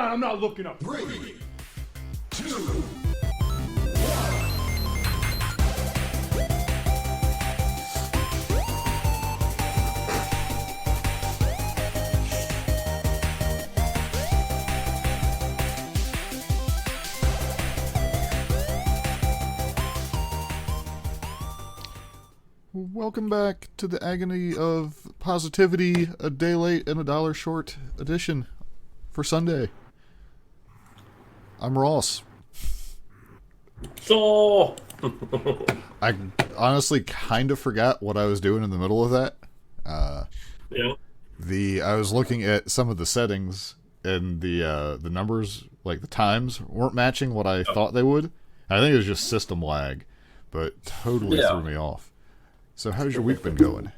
down. I'm not looking up. 3, 2, Welcome back to the agony of positivity, a day late and a dollar short edition for Sunday. I'm Ross. So I honestly kind of forgot what I was doing in the middle of that. I was looking at some of the settings and the numbers, like the times, weren't matching what I thought they would. I think it was just system lag, but totally threw me off. So how's your week been going?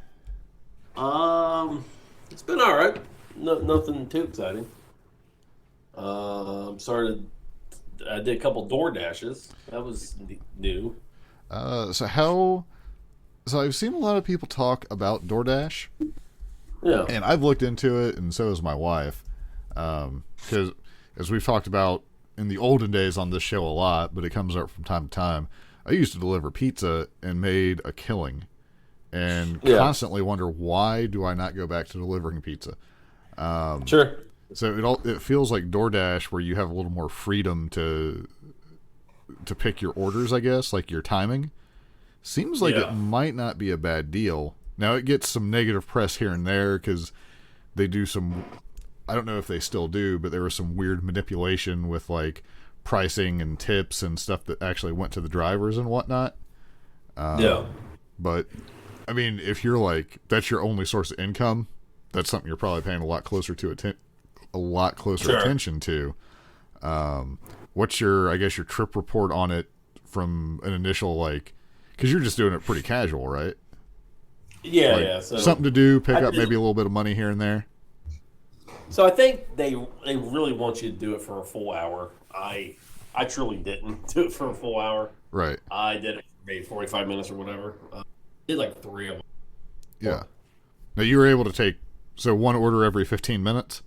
It's been all right. Nothing too exciting. I did a couple door dashes. That was new. So I've seen a lot of people talk about DoorDash. Yeah. And I've looked into it, and so has my wife. Because as we've talked about in the olden days on this show a lot, but it comes up from time to time, I used to deliver pizza and made a killing. And constantly wonder, why do I not go back to delivering pizza? Sure. So it feels like DoorDash, where you have a little more freedom to pick your orders, I guess, like your timing. Seems like it might not be a bad deal. Now, it gets some negative press here and there because they do some, I don't know if they still do, but there was some weird manipulation with like pricing and tips and stuff that actually went to the drivers and whatnot. But I mean, if you're like, that's your only source of income, that's something you're probably paying a lot closer attention to. What's your trip report on it from an initial, like, because you're just doing it pretty casual, right? Yeah. So something to do, pick up maybe a little bit of money here and there. So I think they really want you to do it for a full hour. I truly didn't do it for a full hour. Right. I did it for maybe 45 minutes or whatever. Did like 3 of them. Yeah. Now you were able to take one order every 15 minutes?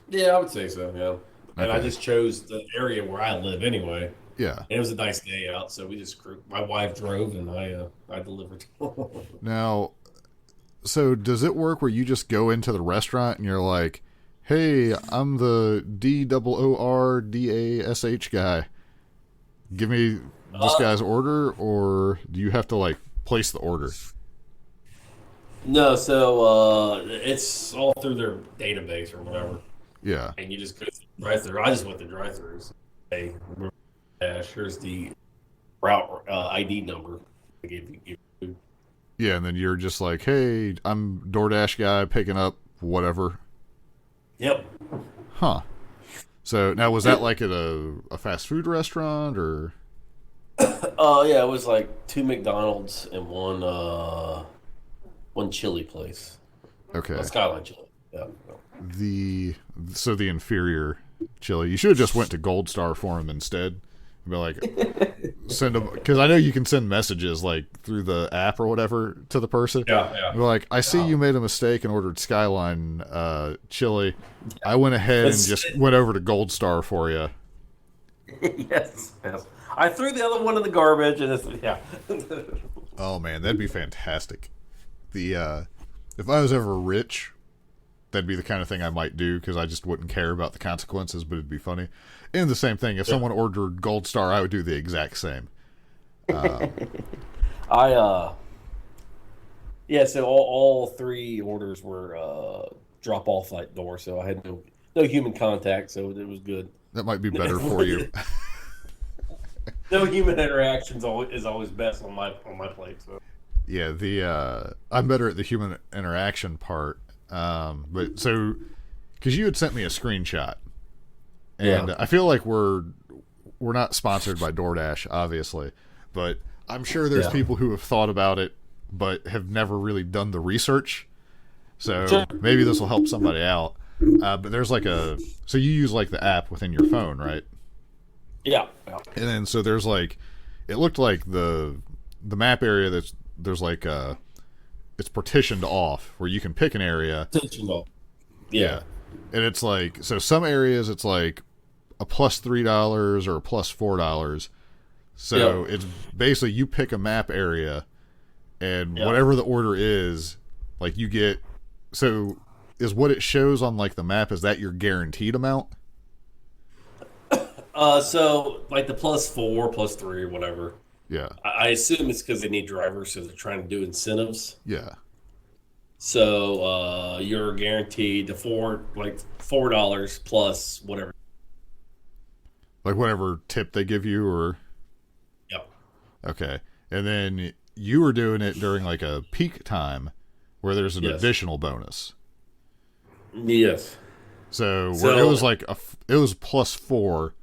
Yeah, I would say so, yeah. And I just chose the area where I live anyway. Yeah. And it was a nice day out, so my wife drove and I delivered. Now, so does it work where you just go into the restaurant and you're like, hey, I'm the DOORDASH guy. Give me this guy's order, or do you have to like place the order? No, so it's all through their database or whatever. Yeah. And you just go to the drive-thru. I just went to drive-thrus. Hey, here's the route ID number. I gave you food. Yeah, and then you're just like, hey, I'm DoorDash guy picking up whatever. Yep. Huh. So now, was that like at a fast food restaurant or? Yeah, it was like 2 McDonald's and one chili place. Okay. Skyline Chili. Yeah. The inferior chili. You should have just went to Gold Star for him instead. Be like, send them, because I know you can send messages like through the app or whatever to the person. Yeah. Be like, I see you made a mistake and ordered Skyline chili. I went ahead and just went over to Gold Star for you. Yes. I threw the other one in the garbage, and Oh man, that'd be fantastic. If I was ever rich, that'd be the kind of thing I might do, because I just wouldn't care about the consequences, but it'd be funny. And the same thing, if someone ordered Gold Star, I would do the exact same. So all 3 orders were drop off that door, so I had no human contact, so it was good. That might be better for you. No human interaction is always best on my plate. So yeah, I'm better at the human interaction part. But so, because you had sent me a screenshot, and I feel like we're not sponsored by DoorDash, obviously, but I'm sure there's people who have thought about it but have never really done the research. So maybe this will help somebody out. But there's so you use like the app within your phone, right? Yeah. And then so there's like, it looked like the map area there's like it's partitioned off where you can pick an area. Yeah. And it's like, so some areas it's like a plus $3 or a plus $4. So it's basically you pick a map area, and whatever the order is, like you get. So is what it shows on like the map, is that your guaranteed amount? So like the +4, +3, whatever. Yeah. I assume it's because they need drivers, so they're trying to do incentives. Yeah. So you're guaranteed the $4 plus whatever. Like whatever tip they give you, or. Yep. Okay. And then you were doing it during like a peak time where there's an additional bonus. Yes. So where it was like it was +4,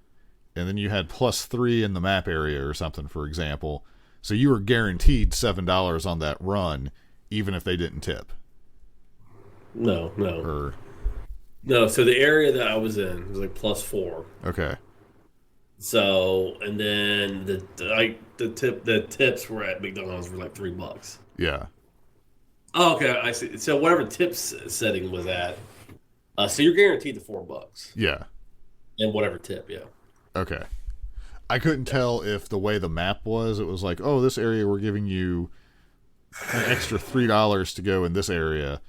and then you had +3 in the map area or something, for example. So you were guaranteed $7 on that run, even if they didn't tip. No. Or No. So the area that I was in was like +4. okay. So and then the tips were at McDonald's were like $3. Yeah. Oh, okay, I see. So whatever tips setting was at, so you're guaranteed the $4 Yeah. and whatever tip, yeah. Okay. I couldn't tell if the way the map was, it was like, oh, this area we're giving you an extra $3 to go in this area,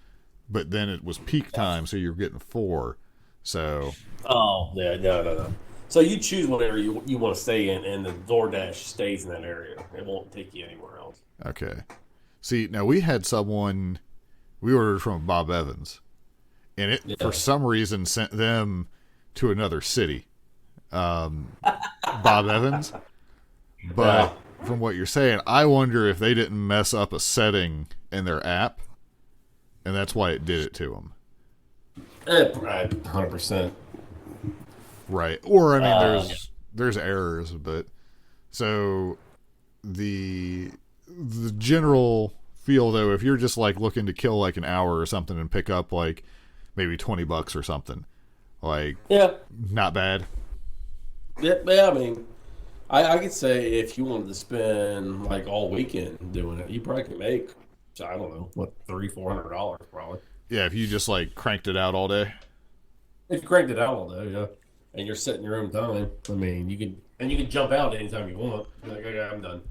but then it was peak time, so you're getting 4. So. Oh yeah, no. So you choose whatever you want to stay in, and the DoorDash stays in that area. It won't take you anywhere else. Okay. See, now we had someone, we ordered from Bob Evans, and it for some reason sent them to another city. Bob Evans. But from what you're saying, I wonder if they didn't mess up a setting in their app, and that's why it did it to them. 100%. Right. Or, I mean, there's errors, but so the general feel, though, if you're just like looking to kill like an hour or something and pick up like maybe $20 or something, like not bad. Yeah, I mean, I could say if you wanted to spend like all weekend doing it, you probably could make, I don't know, what, $300-$400 probably. Yeah, if you just like cranked it out all day. If you cranked it out all day, yeah, and you're setting your own time, I mean, you can jump out anytime you want. You're like, okay, I'm done.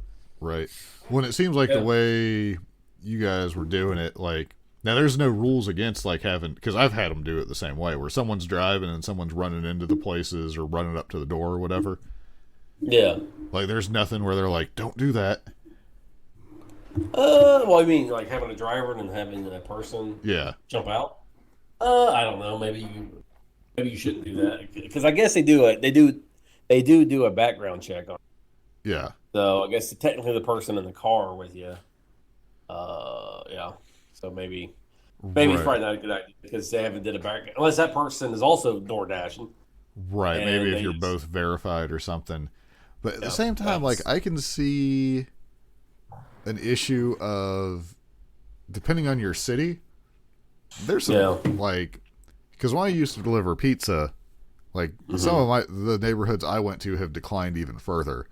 Right. When it seems like the way you guys were doing it, like, now there's no rules against like having, because I've had them do it the same way, where someone's driving and someone's running into the places or running up to the door or whatever. Yeah. Like, there's nothing where they're like, don't do that. Well, I mean, like having a driver and having a person jump out. I don't know. Maybe you shouldn't do that, because I guess they do a background check on it. Yeah. So I guess technically the person in the car with you. Yeah. So maybe it's probably not a good idea, because they haven't did a background, unless that person is also door dashing. Right. Maybe if you're both verified or something. But at the same time, like, I can see an issue of, depending on your city, there's some like, because when I used to deliver pizza, like some of the neighborhoods I went to have declined even further,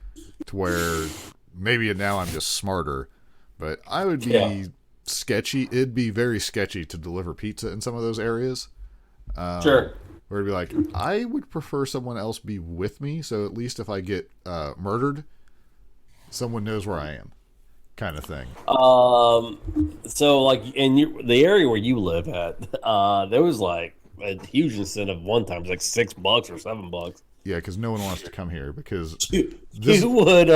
to where maybe now I'm just smarter, but I would be sketchy. It'd be very sketchy to deliver pizza in some of those areas. Sure. Where it'd be like, I would prefer someone else be with me, so at least if I get murdered, someone knows where I am, kind of thing. So like in the area where you live at, there was like a huge incentive one time. It was like $6 or $7. Yeah, because no one wants to come here, because you would.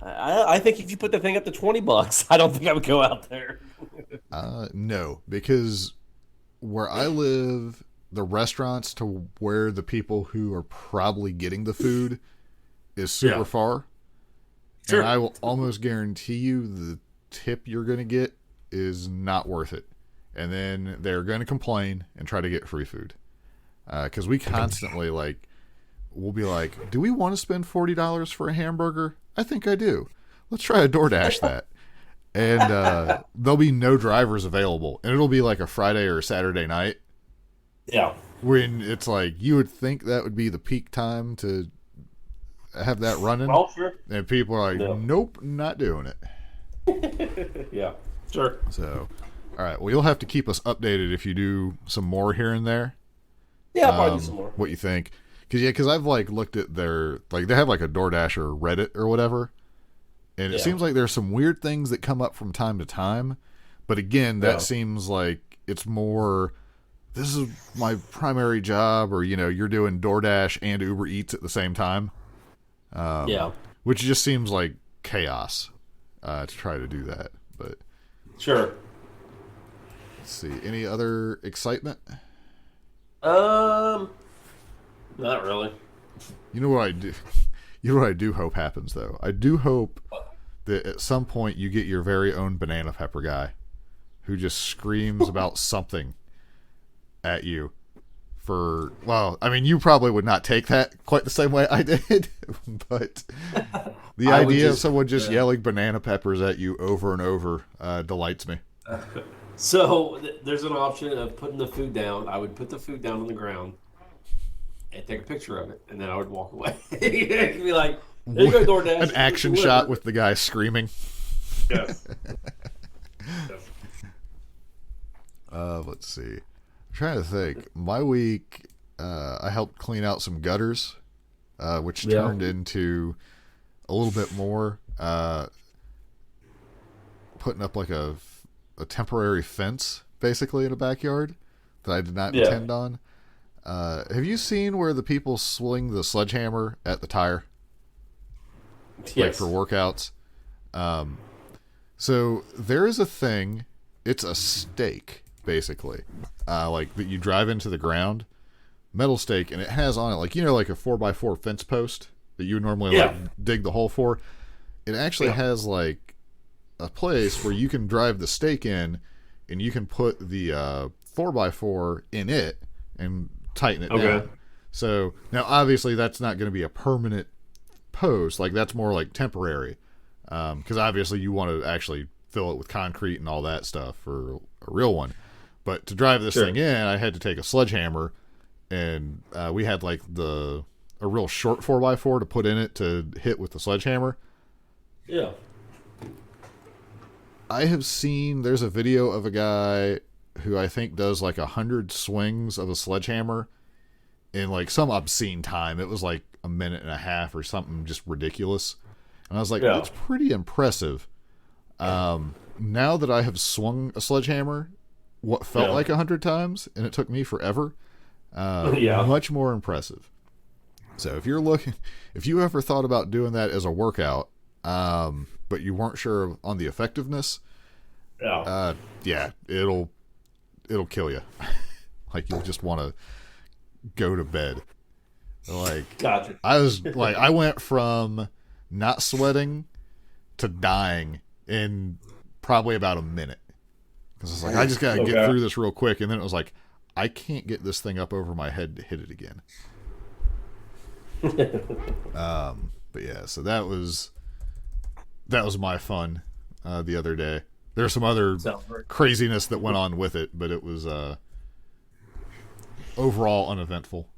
I think if you put the thing up to $20, I don't think I would go out there. No, because where I live, the restaurants to where the people who are probably getting the food is super far. Sure. And I will almost guarantee you the tip you're going to get is not worth it. And then they're going to complain and try to get free food. Because we constantly, like, we'll be like, do we want to spend $40 for a hamburger? I think I do. Let's try a DoorDash that. And there'll be no drivers available. And it'll be like a Friday or a Saturday night. Yeah. When it's like, you would think that would be the peak time to have that running. Oh, sure. And people are like, nope, not doing it. Yeah, sure. So, all right. Well, you'll have to keep us updated if you do some more here and there. Yeah, I'll probably do some more. What you think? Because I've like looked at their like they have like a DoorDash or Reddit or whatever, and it seems like there's some weird things that come up from time to time. But again, that seems like it's more. This is my primary job, or you're doing DoorDash and Uber Eats at the same time. Which just seems like chaos to try to do that. But sure. Let's see. Any other excitement? Not really. You know what I do? You know what I do hope happens though. I do hope that at some point you get your very own banana pepper guy, who just screams about something at you. You probably would not take that quite the same way I did, but the idea of someone just yelling banana peppers at you over and over delights me. So there's an option of putting the food down. I would put the food down on the ground and take a picture of it, and then I would walk away. It'd be like, there you go, DoorDash. An action shot with the guy screaming. Yes. Let's see. I'm trying to think. My week, I helped clean out some gutters, which turned into a little bit more, putting up like a temporary fence, basically, in a backyard that I did not intend on. Have you seen where the people swing the sledgehammer at the tire? Yes. Like for workouts? So there is a thing, it's a stake, basically, like that you drive into the ground, metal stake, and it has on it, like, like a 4x4 fence post that you would normally like dig the hole for. It actually has like a place where you can drive the stake in, and you can put the 4x4 in it and tighten it down. So now obviously that's not going to be a permanent post, like that's more like temporary, because obviously you want to actually fill it with concrete and all that stuff for a real one. But to drive this thing in, I had to take a sledgehammer, and we had like a real short 4x4 to put in it to hit with the sledgehammer. Yeah. I have seen, there's a video of a guy who I think does like 100 swings of a sledgehammer in like some obscene time. It was like a minute and a half or something just ridiculous. And I was like, that's pretty impressive. Now that I have swung a sledgehammer what felt like 100 times, and it took me forever, much more impressive. So if you ever thought about doing that as a workout, but you weren't sure on the effectiveness, it'll kill you. Like, you'll just want to go to bed. Like, gotcha. I went from not sweating to dying in probably about a minute. Because I was like, I just got to get through this real quick. And then it was like, I can't get this thing up over my head to hit it again. But yeah, so that was my fun the other day. There's some other craziness that went on with it, but it was overall uneventful.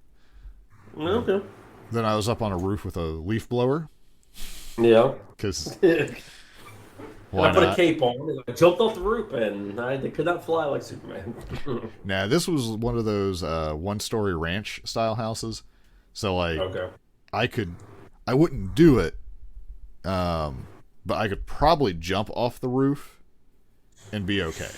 Okay. Then I was up on a roof with a leaf blower. Yeah. Because I put a cape on and I jumped off the roof and I could not fly like Superman. Nah, this was one of those one-story ranch style houses. So like, I wouldn't do it, but I could probably jump off the roof and be okay.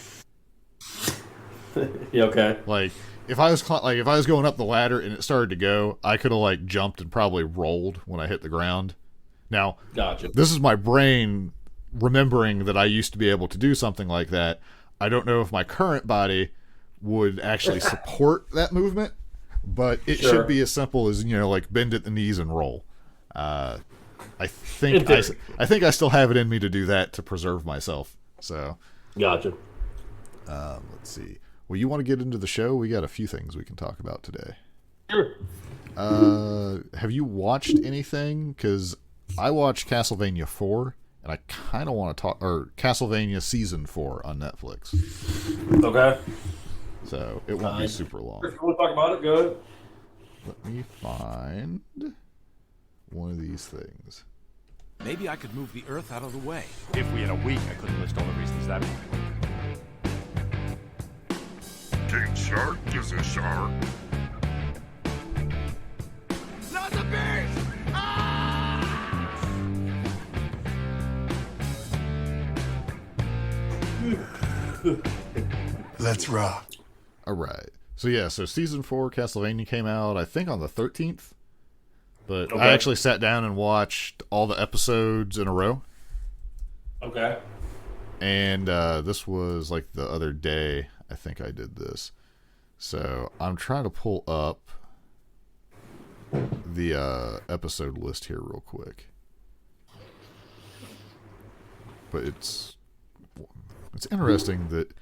You okay? Like, if I was going up the ladder and it started to go, I could have like jumped and probably rolled when I hit the ground. Now, this is my brain remembering that I used to be able to do something like that. I don't know if my current body would actually support that movement, but it should be as simple as, like bend at the knees and roll. I think I still have it in me to do that to preserve myself. So, gotcha. Let's see. Well, you want to get into the show? We got a few things we can talk about today. Sure. Have you watched anything? Because I watched Castlevania 4, and I kind of want to talk, or Castlevania Season 4 on Netflix. Okay. So it won't be super long. If you want to talk about it, go ahead. Let me find one of these things. Maybe I could move the Earth out of the way. If we had a week, I couldn't list all the reasons that way. King Shark is a shark. let's rock. All right. So yeah, so season 4 Castlevania came out, I think, on the 13th. But I actually sat down and watched all the episodes in a row. Okay. And this was like the other day, I think I did this. So I'm trying to pull up the episode list here real quick. But it's interesting that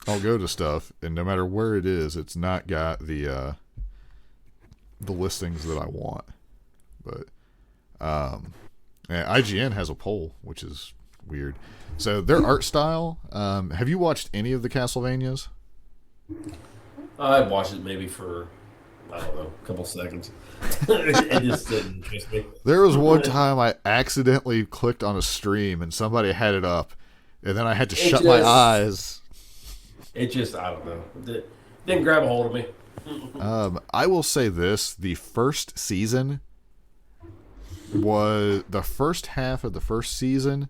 I'll go to stuff, and no matter where it is, it's not got the listings that I want. But IGN has a poll, which is weird. So their art style. Have you watched any of the Castlevanias? I watched it maybe for, I don't know, a couple seconds. It just didn't interest me. There was one time I accidentally clicked on a stream and somebody had it up, and then I had to shut my eyes. It just, I don't know. Didn't grab a hold of me. I will say this: the first season was the first half of the first season.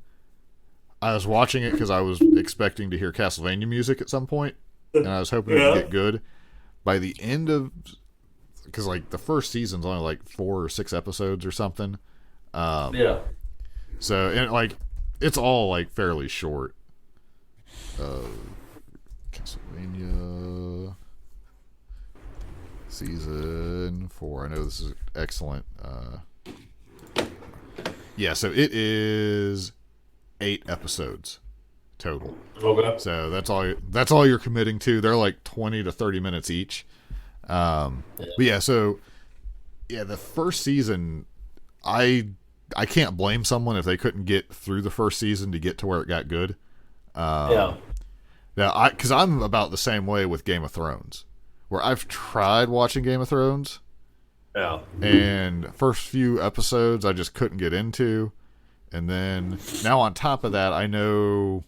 I was watching it because I was expecting to hear Castlevania music at some point, and I was hoping it would get good. By the end of, because like the first season's only like 4 or 6 episodes or something. Yeah. So and like it's all like fairly short. Castlevania season 4. I know this is excellent. Yeah, so it is 8 episodes total. Okay. So that's all you're committing to. They're like 20 to 30 minutes each. But yeah, so yeah, the first season, I can't blame someone if they couldn't get through the first season to get to where it got good. Yeah. Now, because I'm about the same way with Game of Thrones, where I've tried watching Game of Thrones. Yeah. And first few episodes I just couldn't get into. And then now on top of that, I know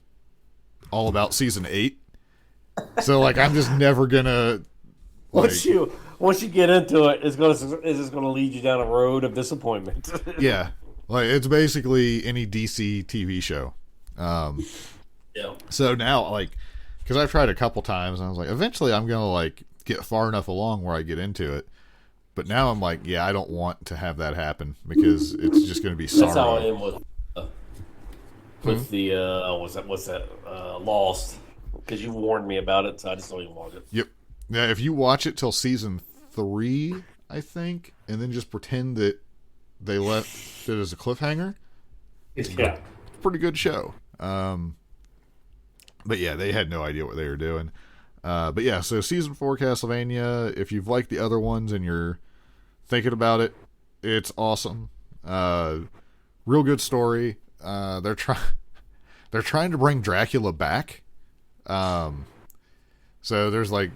all about season 8. So like I'm just never gonna once you get into it, it's just gonna lead you down a road of disappointment. Yeah. Like it's basically any DC TV show. Yeah. So now like because I've tried a couple times and I was like, eventually I'm gonna like get far enough along where I get into it. But now I'm like, yeah, I don't want to have that happen because it's just going to be sorrow. That's how I am with the what's that Lost, because you warned me about it, so I just don't even watch it. Yep. Now, if you watch it till season 3, I think, and then just pretend that they left it as a cliffhanger, it's a pretty good show. But yeah, they had no idea what they were doing. But yeah, so season 4 Castlevania, if you've liked the other ones and you're thinking about it, it's awesome. Real good story. They're trying to bring Dracula back. So there's like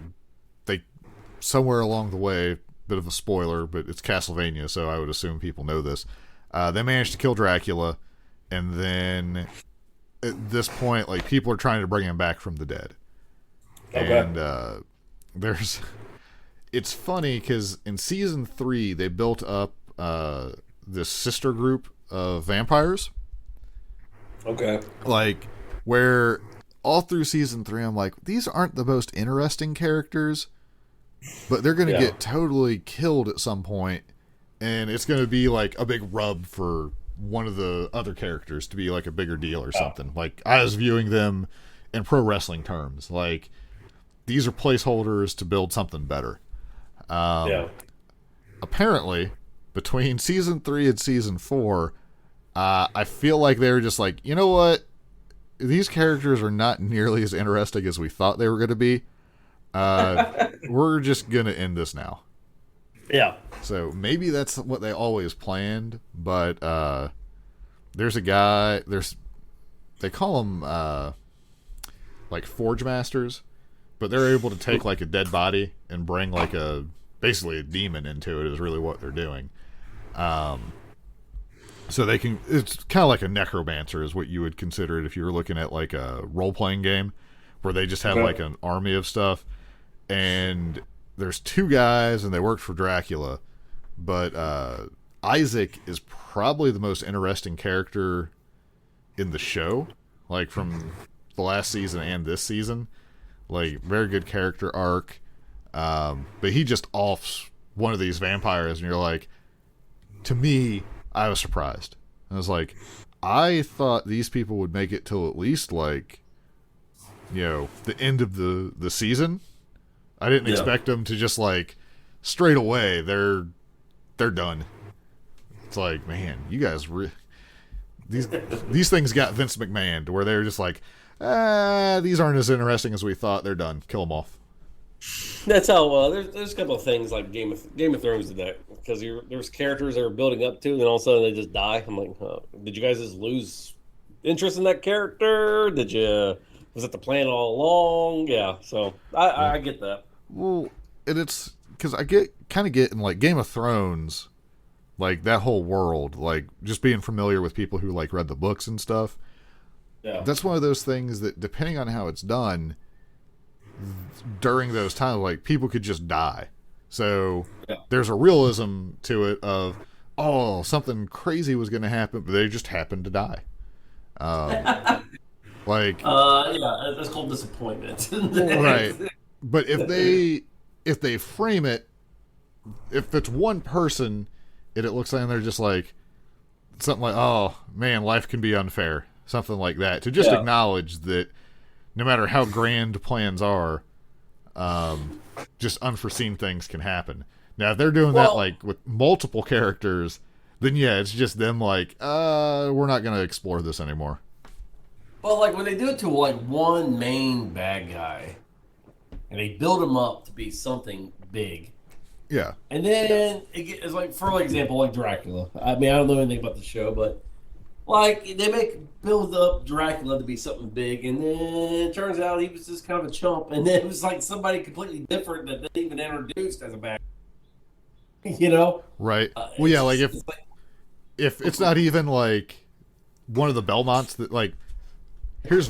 somewhere along the way, bit of a spoiler, but it's Castlevania, so I would assume people know this. They managed to kill Dracula, and then at this point, like people are trying to bring him back from the dead. Okay. And it's funny because in season 3 they built up this sister group of vampires. Okay. Like where all through season 3 I'm like, these aren't the most interesting characters, but they're going to get totally killed at some point, and it's going to be like a big rub for one of the other characters to be like a bigger deal or something. Like I was viewing them in pro wrestling terms, like these are placeholders to build something better. Apparently, between season 3 and season 4, I feel like they were just like, you know what? These characters are not nearly as interesting as we thought they were going to be. We're just going to end this now. Yeah. So maybe that's what they always planned, but there's a guy, they call them like Forge Masters, but they're able to take like a dead body and bring like basically a demon into it is really what they're doing. So they can, it's kind of like a necromancer is what you would consider it if you were looking at like a role-playing game where they just have like an army of stuff. And there's 2 guys and they worked for Dracula, but Isaac is probably the most interesting character in the show, like from the last season and this season. Like, very good character arc. But he just offs one of these vampires, and you're like, to me, I was surprised. I was like, I thought these people would make it till at least, like, you know, the end of the season. I didn't expect them to just, like, straight away, they're done. It's like, man, you guys, these things got Vince McMahon to where they were just like, these aren't as interesting as we thought. They're done. Kill them off. That's how. There's a couple of things like Game of Thrones did that, because there's characters that are building up to, and then all of a sudden they just die. I'm like, did you guys just lose interest in that character? Was it the plan all along? Yeah. So I get that. Well, and it's because I get in like Game of Thrones, like that whole world, like just being familiar with people who like read the books and stuff. Yeah. That's one of those things that, depending on how it's done, during those times, like, people could just die. So there's a realism to it of, something crazy was going to happen, but they just happened to die. Like, that's called disappointment. Right. But if they frame it, if it's one person, and it looks like they're just like something like, oh man, life can be unfair, something like that, to just acknowledge that no matter how grand plans are, just unforeseen things can happen. Now, if they're doing that like with multiple characters, then it's just them like, we're not going to explore this anymore. Well, like when they do it to like one main bad guy, and they build him up to be something big. Yeah. And then it's like, for example, like Dracula. I mean, I don't know anything about the show, but like they build up Dracula to be something big, and then it turns out he was just kind of a chump, and then it was like somebody completely different that they even introduced as a bad guy. You know? Right. Well, yeah, like if it's not even like one of the Belmonts that like, here's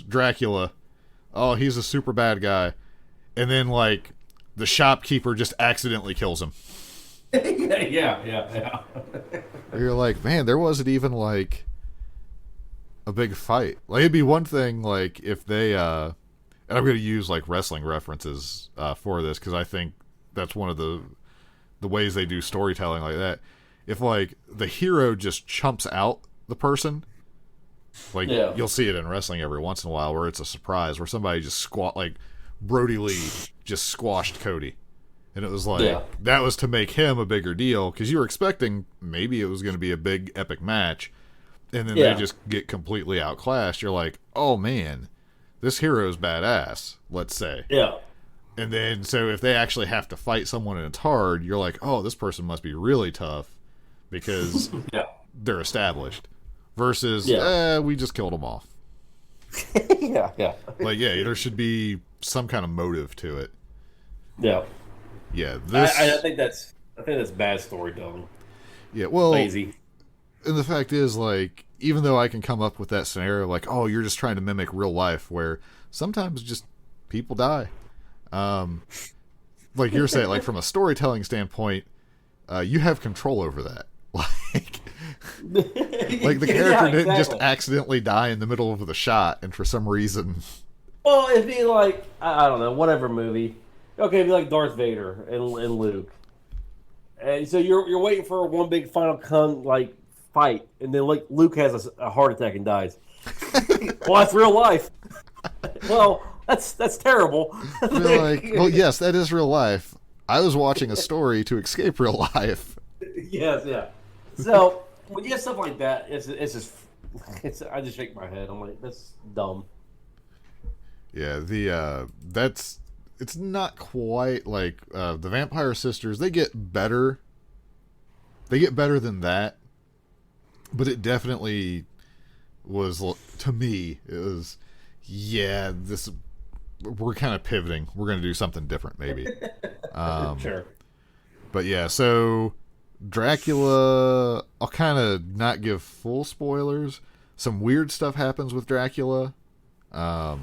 Dracula. Oh, he's a super bad guy, and then like the shopkeeper just accidentally kills him. Yeah. You're like, man, there wasn't even like a big fight. Like, it'd be one thing like if they and I'm going to use like wrestling references for this, because I think that's one of the ways they do storytelling like that. If like the hero just chumps out the person, like you'll see it in wrestling every once in a while where it's a surprise, where somebody just like Brody Lee just squashed Cody. And it was like, that was to make him a bigger deal, because you were expecting maybe it was going to be a big epic match, and then they just get completely outclassed. You're like, oh man, this hero's badass, let's say. Yeah. And then, so if they actually have to fight someone and it's hard, you're like, oh, this person must be really tough, because they're established. Versus, we just killed them off. Yeah. Like, there should be some kind of motive to it. Yeah. Yeah, I think that's bad storytelling. Yeah, well, lazy. And the fact is, like, even though I can come up with that scenario, like, oh, you're just trying to mimic real life, where sometimes just people die. Like you're saying, like from a storytelling standpoint, you have control over that. Like the character didn't just accidentally die in the middle of the shot, and for some reason. Well, it'd be like, I don't know, whatever movie. Okay, it'd be like Darth Vader and Luke, and so you're waiting for one big final fight, and then like Luke has a heart attack and dies. Well, that's real life. Well, that's terrible. You're like, well, yes, that is real life. I was watching a story to escape real life. Yes, yeah. So when you have stuff like that, it's I just shake my head. I'm like, that's dumb. Yeah, it's not quite like the Vampire Sisters. They get better. They get better than that, but it definitely was, to me, it was, we're kind of pivoting. We're going to do something different, maybe. Sure. But yeah, so Dracula, I'll kind of not give full spoilers. Some weird stuff happens with Dracula. I'm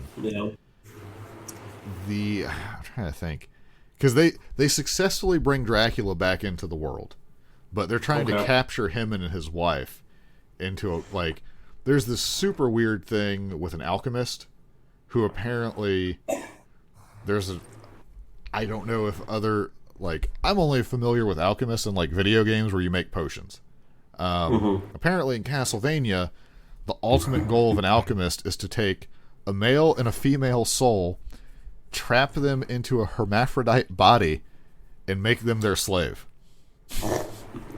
trying to think, because they successfully bring Dracula back into the world, but they're trying to capture him and his wife into there's this super weird thing with an alchemist who apparently there's a, I don't know if other, like, I'm only familiar with alchemists in like video games where you make potions. Apparently in Castlevania, the ultimate goal of an alchemist is to take a male and a female soul, trap them into a hermaphrodite body, and make them their slave.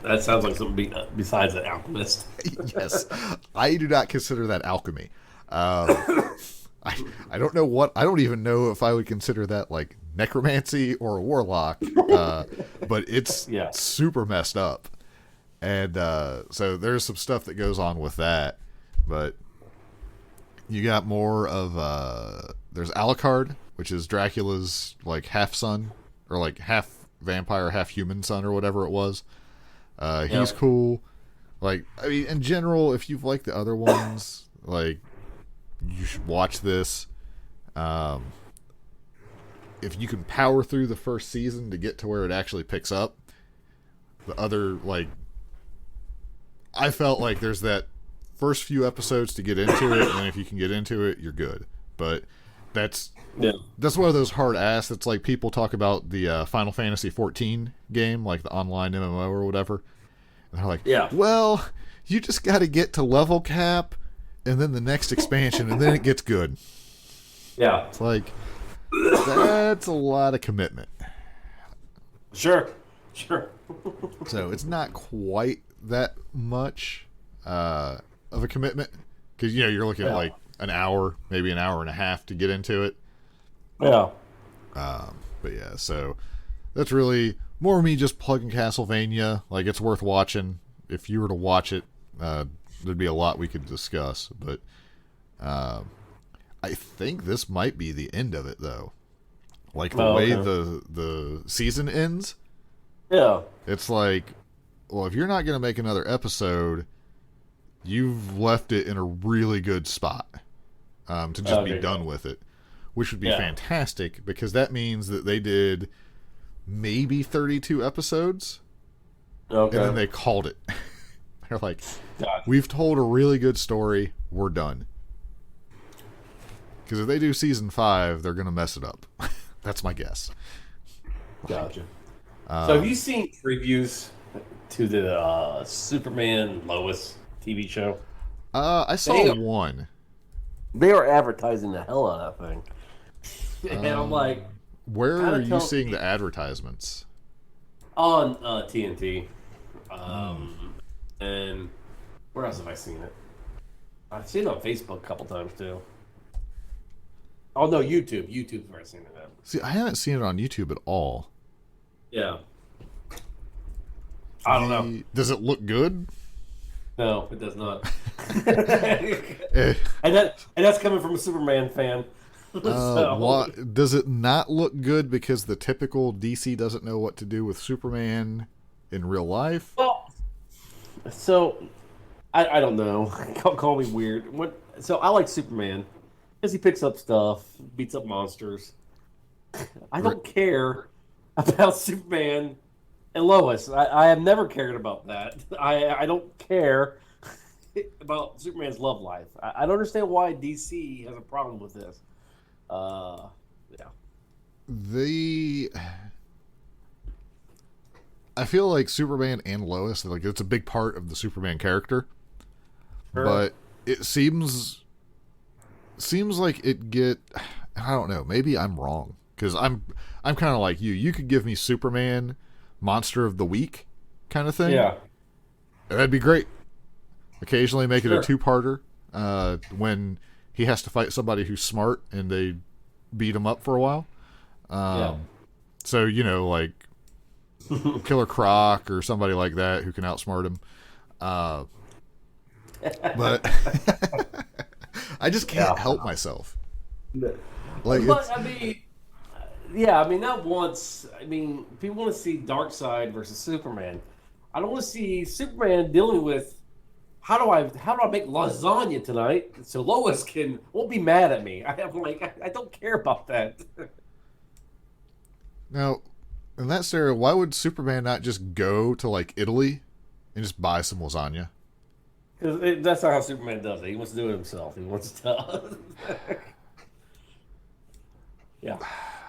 That sounds like something besides an alchemist. Yes. I do not consider that alchemy. I don't know what, I don't even know if I would consider that like necromancy or a warlock, but it's super messed up. And so there's some stuff that goes on with that. But you got more of, there's Alucard, which is Dracula's like half son, or like half vampire, half human son, or whatever it was. He's cool. Like, I mean, in general, if you've liked the other ones, like, you should watch this. If you can power through the first season to get to where it actually picks up, the other, like, I felt like there's that first few episodes to get into it, and then if you can get into it, you're good. But that's one of those hard ass. It's like people talk about the Final Fantasy 14 game, like the online MMO or whatever. And they're like, well, you just got to get to level cap, and then the next expansion, and then it gets good. Yeah. It's like, that's a lot of commitment. Sure. So it's not quite that much of a commitment, because, you know, you're looking at like an hour, maybe an hour and a half to get into it. Yeah. But yeah, so that's really more me just plugging Castlevania. Like, it's worth watching. If you were to watch it, there'd be a lot we could discuss. But I think this might be the end of it, though. Like, the way the season ends. Yeah. It's like, well, if you're not going to make another episode, you've left it in a really good spot to just be done with it. Which would be fantastic, because that means that they did maybe 32 episodes, and then they called it. They're like, we've told a really good story, we're done. Because if they do season 5, they're going to mess it up. That's my guess. Gotcha. So have you seen previews to the Superman Lois TV show? I saw one. They are advertising the hell out of that thing. And I'm like, where are you seeing the advertisements? On TNT. And where else have I seen it? I've seen it on Facebook a couple times too. Oh no, YouTube. YouTube's where I've seen it at. See, I haven't seen it on YouTube at all. Yeah. I don't know. Does it look good? No, it does not. and that's coming from a Superman fan. What, does it not look good because the typical DC doesn't know what to do with Superman in real life? Well, so I don't know. Call me weird. So I like Superman because he picks up stuff, beats up monsters. I don't care about Superman and Lois. I have never cared about that. I don't care about Superman's love life. I don't understand why DC has a problem with this. I feel like Superman and Lois, like, it's a big part of the Superman character. Sure. But it seems like I don't know, maybe I'm wrong, because I'm kind of like you. You could give me Superman Monster of the Week kind of thing. Yeah. That'd be great. Occasionally make it a two-parter when he has to fight somebody who's smart and they beat him up for a while. So, you know, like Killer Croc or somebody like that who can outsmart him. But I just can't help myself. Like, but I mean, not once. I mean, if you want to see Darkseid versus Superman, I don't want to see Superman dealing with how do I make lasagna tonight so Lois won't be mad at me. I don't care about that. Now, in that scenario, why would Superman not just go to like Italy and just buy some lasagna? Because that's not how Superman does it. He wants to do it himself. He wants to. Yeah.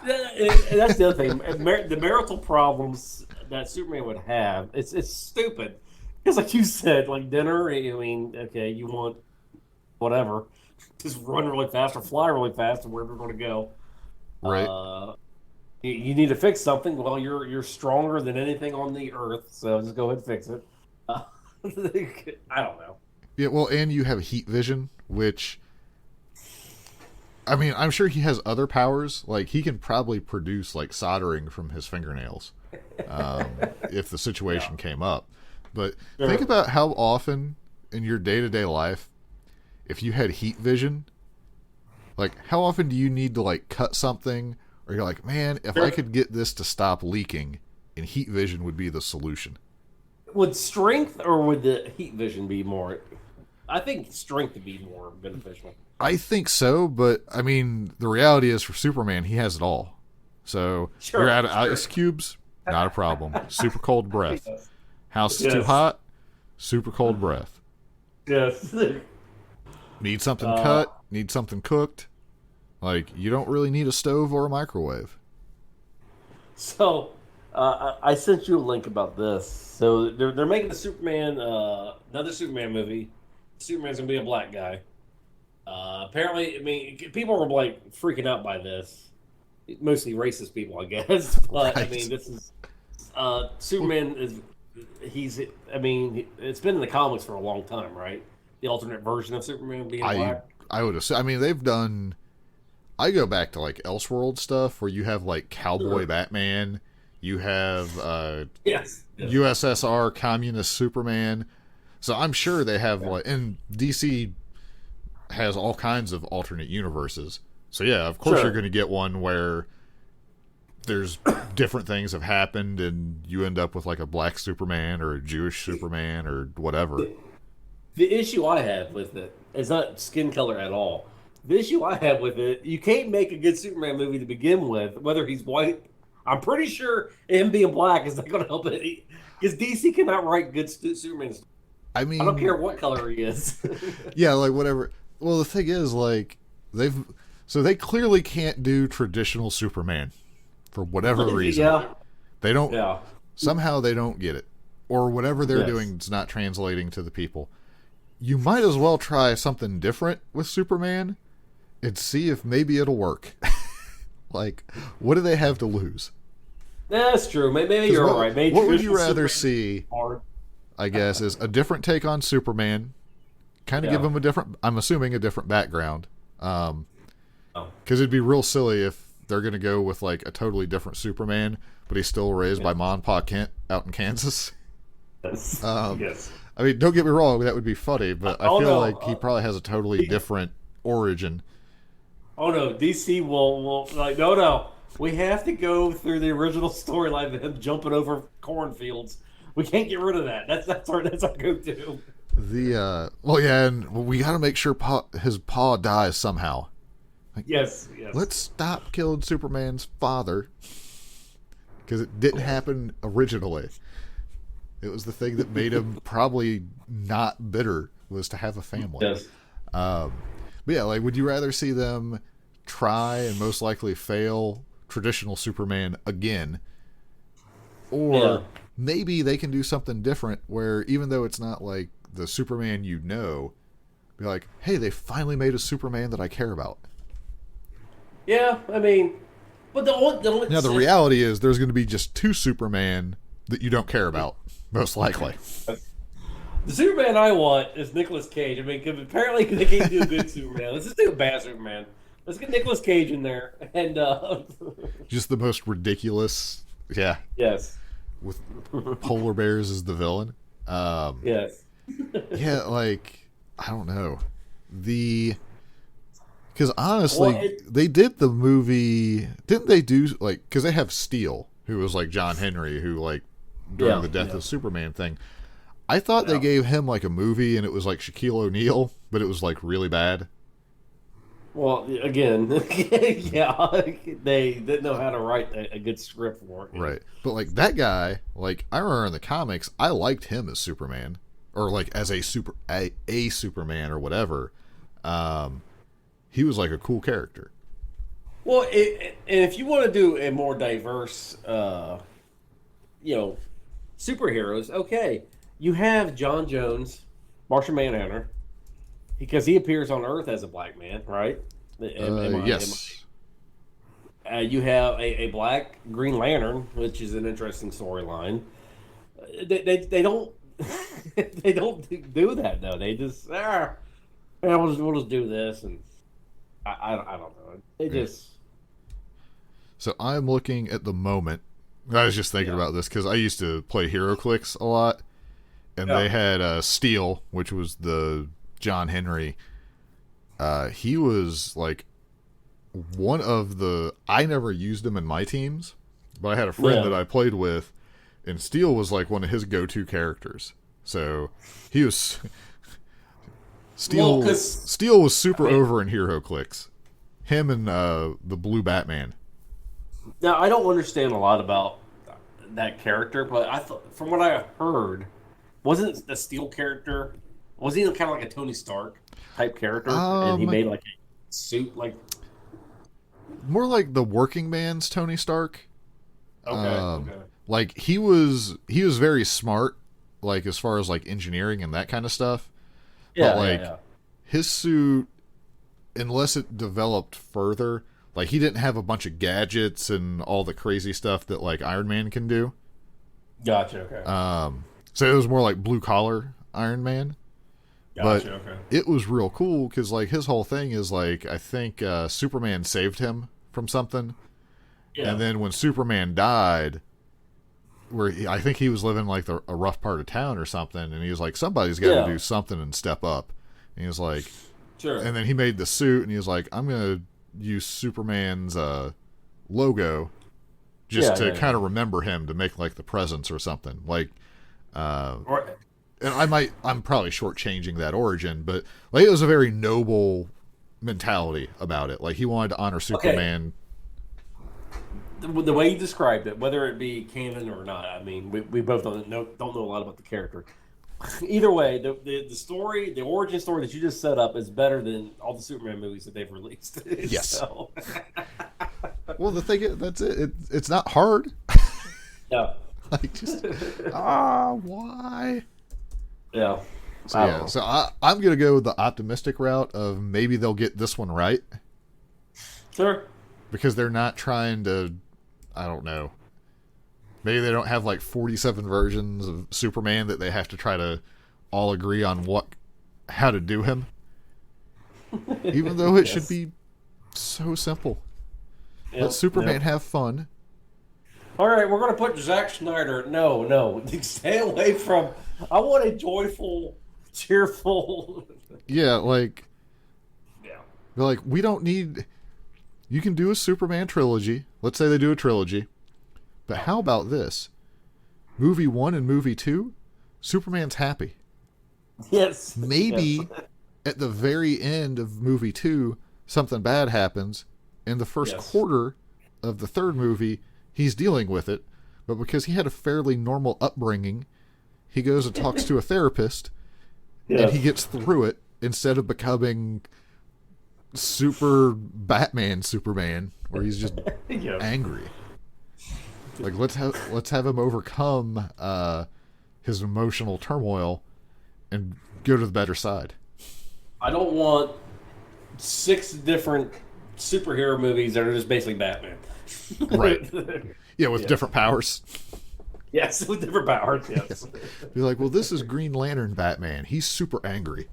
And that's the other thing. The marital problems that Superman would have, it's stupid. Because like you said, like dinner, I mean, okay, you want whatever. Just run really fast or fly really fast to wherever you're going to go. Right. You need to fix something. Well, you're stronger than anything on the earth, so just go ahead and fix it. I don't know. Yeah, well, and you have heat vision, which, I mean, I'm sure he has other powers. Like, he can probably produce, like, soldering from his fingernails if the situation came up. But think about how often in your day-to-day life, if you had heat vision, like, how often do you need to, like, cut something? Or you're like, man, if I could get this to stop leaking, and heat vision would be the solution. Would strength or would the heat vision be more? I think strength would be more beneficial. I think so, but I mean, the reality is for Superman, he has it all. So you're out of ice cubes, not a problem. Super cold breath. House is too hot, super cold breath. Yes. Need something cut, need something cooked. Like, you don't really need a stove or a microwave. So, I sent you a link about this. So they're making a Superman, another Superman movie. Superman's gonna be a black guy. Apparently, I mean, people were like freaking out by this. Mostly racist people, I guess. But Right. I mean, this is Superman is. I mean, it's been in the comics for a long time, right? The alternate version of Superman being black. I would assume. I mean, they've done. I go back to like Elseworld stuff where you have like Cowboy Batman, you have Yes. USSR Communist Superman. So I'm sure they have like, and DC has all kinds of alternate universes. So yeah, of course you're going to get one where there's different things have happened and you end up with like a black Superman or a Jewish Superman or whatever. The issue I have with it is not skin color at all. The issue I have with it, you can't make a good Superman movie to begin with, whether he's white. I'm pretty sure him being black is not going to help it. Because DC cannot write good Superman stories. I mean, I don't care what color he is. yeah, like whatever. Well, the thing is, like, they clearly can't do traditional Superman for whatever reason. Yeah. They don't. Yeah. Somehow they don't get it, or whatever they're doing is not translating to the people. You might as well try something different with Superman and see if maybe it'll work. Like, what do they have to lose? That's true. Maybe you're right. Maybe what would you rather Superman see? I guess is a different take on Superman. Kind of give him a different. I'm assuming a different background. Because it'd be real silly if they're going to go with like a totally different Superman, but he's still raised by Ma and Pa Kent out in Kansas. Yes. Yes. I mean, don't get me wrong, that would be funny, but I feel like he probably has a totally different origin. Oh no, DC will like no. We have to go through the original storyline of him jumping over cornfields. We can't get rid of that. That's our go-to. And we got to make sure his paw dies somehow. Like, yes. Let's stop killing Superman's father because it didn't happen originally. It was the thing that made him probably not bitter was to have a family. Yes. But yeah, like, would you rather see them try and most likely fail traditional Superman again, or maybe they can do something different where even though it's not like the Superman you know, be like, hey, they finally made a Superman that I care about. Yeah, I mean, but the reality is there's going to be just two Superman that you don't care about, most likely. The Superman I want is Nicolas Cage. I mean, 'cause apparently they can't do a good Superman. Let's just do a bad Superman. Let's get Nicolas Cage in there. And just the most ridiculous. Yeah. Yes. With polar bears as the villain. Yes. Yeah, like, I don't know. Because honestly, they did the movie. Didn't they do, like, because they have Steel, who was like John Henry, who, like, during the Death of Superman thing. I thought they gave him like a movie and it was like Shaquille O'Neal, but it was like really bad. Well, again, yeah, they didn't know how to write a good script for it. Right. But like that guy, like I remember in the comics, I liked him as Superman or like as a Superman or whatever. He was like a cool character. Well, and if you want to do a more diverse, you know, superheroes, okay, you have John Jones, Martian Manhunter, because he appears on Earth as a black man, right? Yes. You have a black Green Lantern, which is an interesting storyline. They don't they don't do that though. They just yeah, we'll just do this, and I don't know. They just So I'm looking at the moment. I was just thinking about this because I used to play HeroClix a lot, and they had Steel, which was the John Henry. He was like one of the. I never used him in my teams, but I had a friend that I played with, and Steel was like one of his go-to characters. So he was Steel. Well, Steel was super over in HeroClix. Him and the Blue Batman. now I don't understand a lot about that character, but I thought from what I heard, wasn't the Steel character was he kind of like a Tony Stark type character, and he made like a suit like more like the working man's Tony Stark. okay. Like he was very smart, like as far as like engineering and that kind of stuff. Yeah, but like his suit, unless it developed further, like he didn't have a bunch of gadgets and all the crazy stuff that like Iron Man can do. Gotcha. Okay. So it was more like blue collar Iron Man. Gotcha. But Okay. it was real cool because like his whole thing is like I think Superman saved him from something, and then when Superman died, I think he was living like a rough part of town or something, and he was like somebody's got to do something and step up, and he was like, sure. And then he made the suit, and he was like, I'm gonna use Superman's logo just to kind of remember him to make like the presents or something like. And I'm probably shortchanging that origin, but like it was a very noble mentality about it. Like he wanted to honor Superman. The way you described it, whether it be canon or not, I mean, we both don't know a lot about the character. Either way, the story, the origin story that you just set up is better than all the Superman movies that they've released. Yes. So. Well, the thing is, that's it. It's not hard. Yeah. Like just why? Yeah. So I'm gonna go with the optimistic route of maybe they'll get this one right. Sure. Because they're not trying to, I don't know. Maybe they don't have like 47 versions of Superman that they have to try to all agree on how to do him. Even though it should be so simple. Let Superman have fun. All right, we're going to put Zack Snyder. No. Stay away from. I want a joyful, cheerful. Yeah, like. Yeah. Like, we don't need. You can do a Superman trilogy. Let's say they do a trilogy. But how about this? Movie 1 and movie 2, Superman's happy. Yes. Maybe at the very end of movie 2, something bad happens. In the first quarter of the third movie, he's dealing with it. But because he had a fairly normal upbringing, he goes and talks to a therapist, and he gets through it instead of becoming super Batman Superman, where he's just angry. Like let's have him overcome his emotional turmoil and go to the better side. I don't want 6 different superhero movies that are just basically Batman. Right. Yeah, with different powers. Yes, with different powers, yes. Be like, well, this is Green Lantern Batman. He's super angry.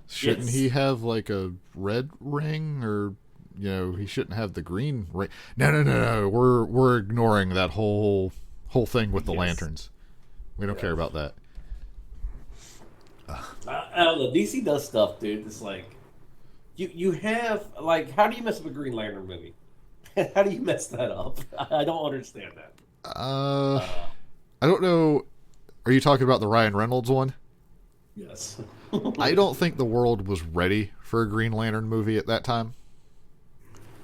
Shouldn't he have like a red ring, or he shouldn't have the green ring? No. We're ignoring that whole thing with the lanterns. We don't care about that. I don't know. DC does stuff, dude. It's like you have like, how do you mess up a Green Lantern movie? How do you mess that up? I don't understand that. I don't know. Are you talking about the Ryan Reynolds one? Yes. I don't think the world was ready for a Green Lantern movie at that time.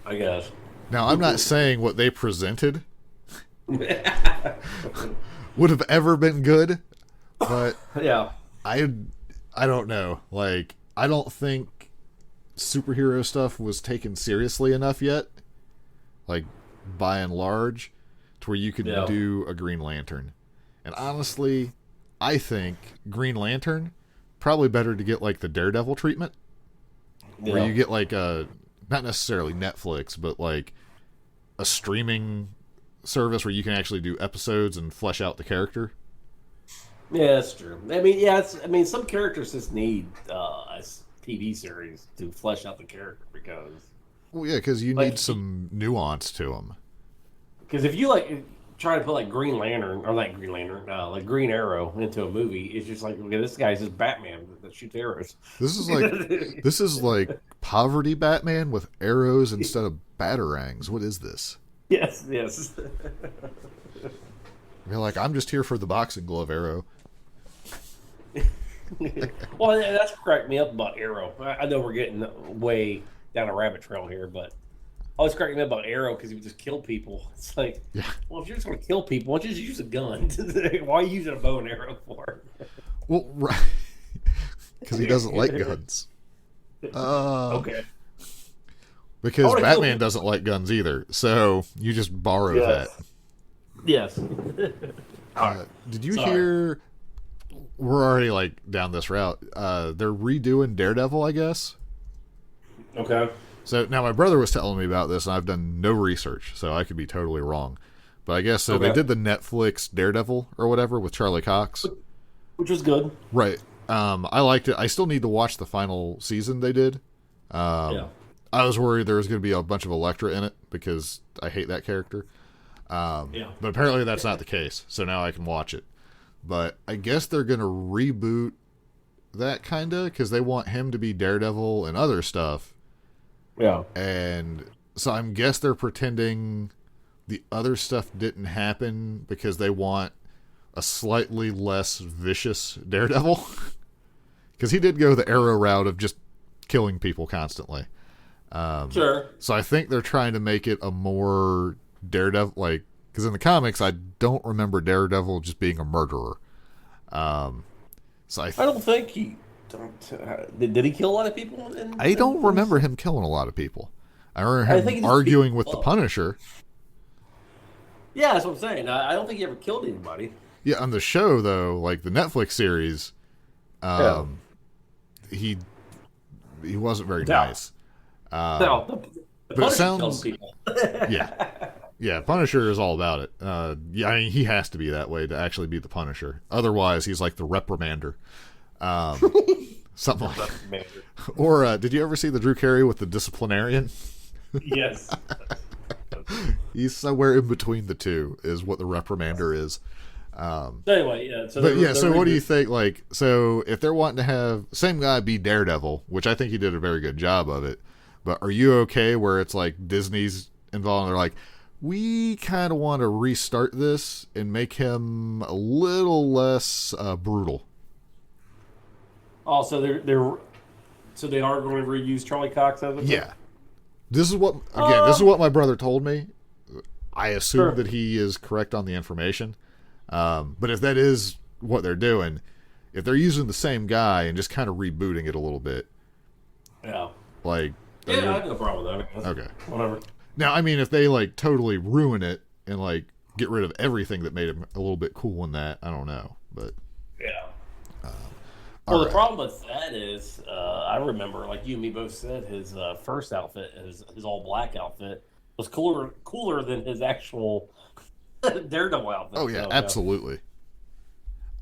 I guess. Now, I'm not saying what they presented would have ever been good, but I don't know. Like, I don't think superhero stuff was taken seriously enough yet. like by and large, to where you could do a Green Lantern. And honestly, I think Green Lantern probably better to get like the Daredevil treatment, where you get like a not necessarily Netflix, but like a streaming service where you can actually do episodes and flesh out the character. Yeah, that's true. I mean, some characters just need a TV series to flesh out the character because. Well, yeah, because you need some nuance to them. Because if you like try to put like Green Lantern or like like Green Arrow into a movie, it's just like, okay, this guy's just Batman that shoots arrows. This is like poverty Batman with arrows instead of batarangs. What is this? Yes. You're like, I'm just here for the boxing glove arrow. Well, that's what cracked me up about Arrow. I know we're getting way down a rabbit trail here, but always cracked me up about Arrow because he would just kill people. It's like, well, if you're just going to kill people, why don't you just use a gun? Why are you using a bow and arrow for? Well, right. Because he doesn't like guns. Okay. Because Batman doesn't like guns either, so you just borrow that. Yes. Did you hear... We're already like down this route. They're redoing Daredevil, I guess. Okay. So now my brother was telling me about this, and I've done no research, so I could be totally wrong. But I guess they did the Netflix Daredevil or whatever with Charlie Cox, which was good. Right. I liked it. I still need to watch the final season they did. I was worried there was going to be a bunch of Elektra in it because I hate that character. But apparently that's not the case, so now I can watch it. But I guess they're going to reboot that kind of because they want him to be Daredevil and other stuff. Yeah. And so I guess they're pretending the other stuff didn't happen because they want a slightly less vicious Daredevil. Because he did go the Arrow route of just killing people constantly. Sure. So I think they're trying to make it a more Daredevil, like, because in the comics, I don't remember Daredevil just being a murderer. So I don't think he... Did he kill a lot of people? I don't remember him killing a lot of people. I remember him arguing with the Punisher. Yeah, that's what I'm saying. I don't think he ever killed anybody. Yeah, on the show, though, like the Netflix series, he wasn't very nice. No, the Punisher kills people. Yeah, Punisher is all about it. I mean, he has to be that way to actually be the Punisher. Otherwise, he's like the reprimander. Something like that. Or did you ever see the Drew Carey with the disciplinarian? Yes. He's somewhere in between the two is what the reprimander is. Anyway, yeah. So what do you think? Like, so if they're wanting to have same guy be Daredevil, which I think he did a very good job of it, but are you okay where it's like Disney's involved and they're like, we kind of want to restart this and make him a little less brutal? Oh, so they are going to reuse Charlie Cox as a Yeah. This is what my brother told me. I assume that he is correct on the information. But if that is what they're doing, if they're using the same guy and just kind of rebooting it a little bit. Yeah. Like. Yeah, I have no problem with that. Okay. Whatever. Now, I mean, if they like totally ruin it and like get rid of everything that made him a little bit cool in that, I don't know. But. Yeah. Well, the problem with that is, I remember, like you and me both said, his first outfit, his all black outfit, was cooler than his actual Daredevil outfit. Oh yeah, absolutely.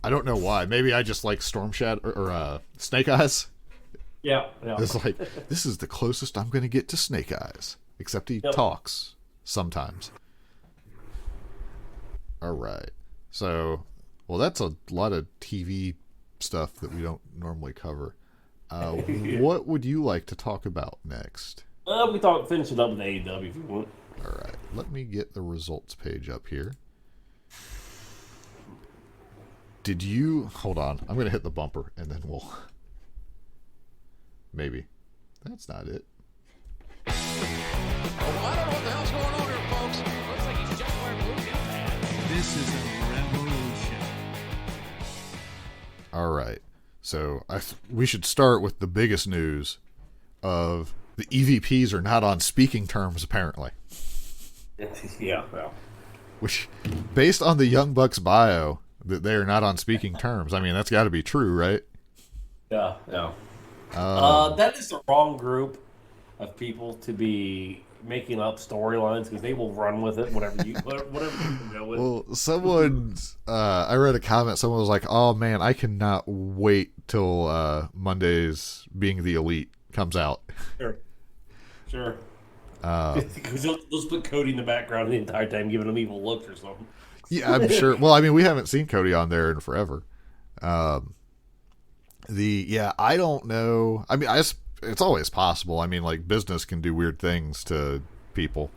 I don't know why. Maybe I just like Storm Shadow or Snake Eyes. Yeah. It's like this is the closest I'm going to get to Snake Eyes, except he talks sometimes. All right, so that's a lot of TV stuff that we don't normally cover. What would you like to talk about next? We finish it up with AEW if you want. All right, let me get the results page up here. Did you hold on? I'm going to hit the bumper and then we'll maybe. That's not it. I don't know what the hell's going on here, folks. Looks like he's just wearing blue. This is a revolution. All right, so we should start with the biggest news of the EVPs are not on speaking terms, apparently. Yeah, well. Which, based on the Young Bucks bio, that they are not on speaking terms. I mean, that's got to be true, right? Yeah, yeah. Um, That is the wrong group of people to be making up storylines because they will run with it, whatever you go with. well, I read a comment. Someone was like, "Oh man, I cannot wait till Monday's Being the Elite comes out." Sure. Because they'll just put Cody in the background the entire time, giving him evil looks or something. Yeah, I'm sure. Well, I mean, we haven't seen Cody on there in forever. I don't know. I mean, it's always possible. I mean, like business can do weird things to people.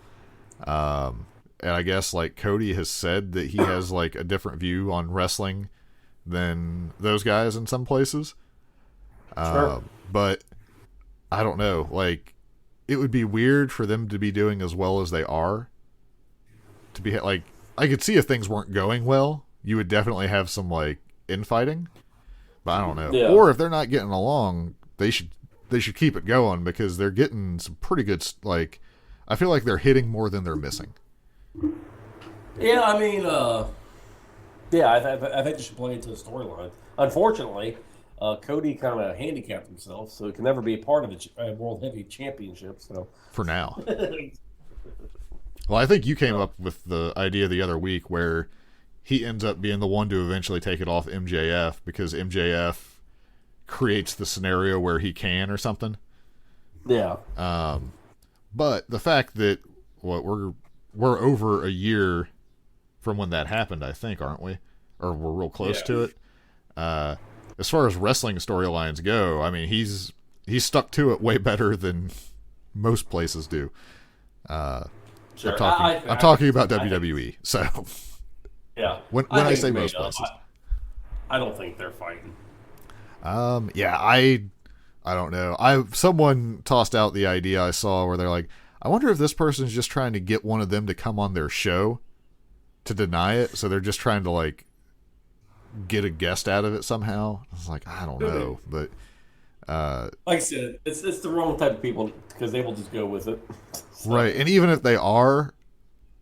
And I guess like Cody has said that he has like a different view on wrestling than those guys in some places. Sure. But I don't know. Like, it would be weird for them to be doing as well as they are. To be like, I could see if things weren't going well, you would definitely have some like infighting. But I don't know. Yeah. Or if they're not getting along, they should keep it going because they're getting some pretty good. Like, I feel like they're hitting more than they're missing. Yeah, I mean, I think they should play into the storyline. Unfortunately, Cody kind of handicapped himself, so he can never be a part of the World Heavy Championship. So For now. Well, I think you came up with the idea the other week where he ends up being the one to eventually take it off MJF because MJF creates the scenario where he can or something. yeah, But the fact that we're over a year from when that happened, I think, aren't we? Or we're real close to it. As far as wrestling storylines go, I mean, he's stuck to it way better than most places do. sure. I'm talking about WWE. So yeah, when I say most places, I don't think they're fighting. I don't know. Someone tossed out the idea I saw where they're like, I wonder if this person's just trying to get one of them to come on their show to deny it, so they're just trying to like get a guest out of it somehow. I was like, I don't know, but like I said, it's the wrong type of people because they will just go with it. So, right. And even if they are,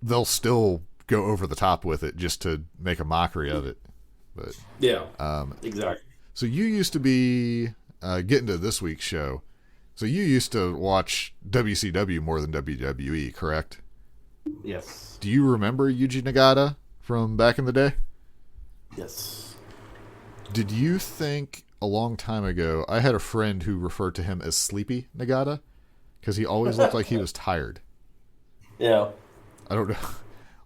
they'll still go over the top with it just to make a mockery of it. But yeah, exactly. so you used to be getting to this week's show. So you used to watch WCW more than WWE, correct? Yes. Do you remember Yuji Nagata from back in the day? Yes. Did you think a long time ago, I had a friend who referred to him as Sleepy Nagata because he always looked like he was tired. Yeah. I don't know.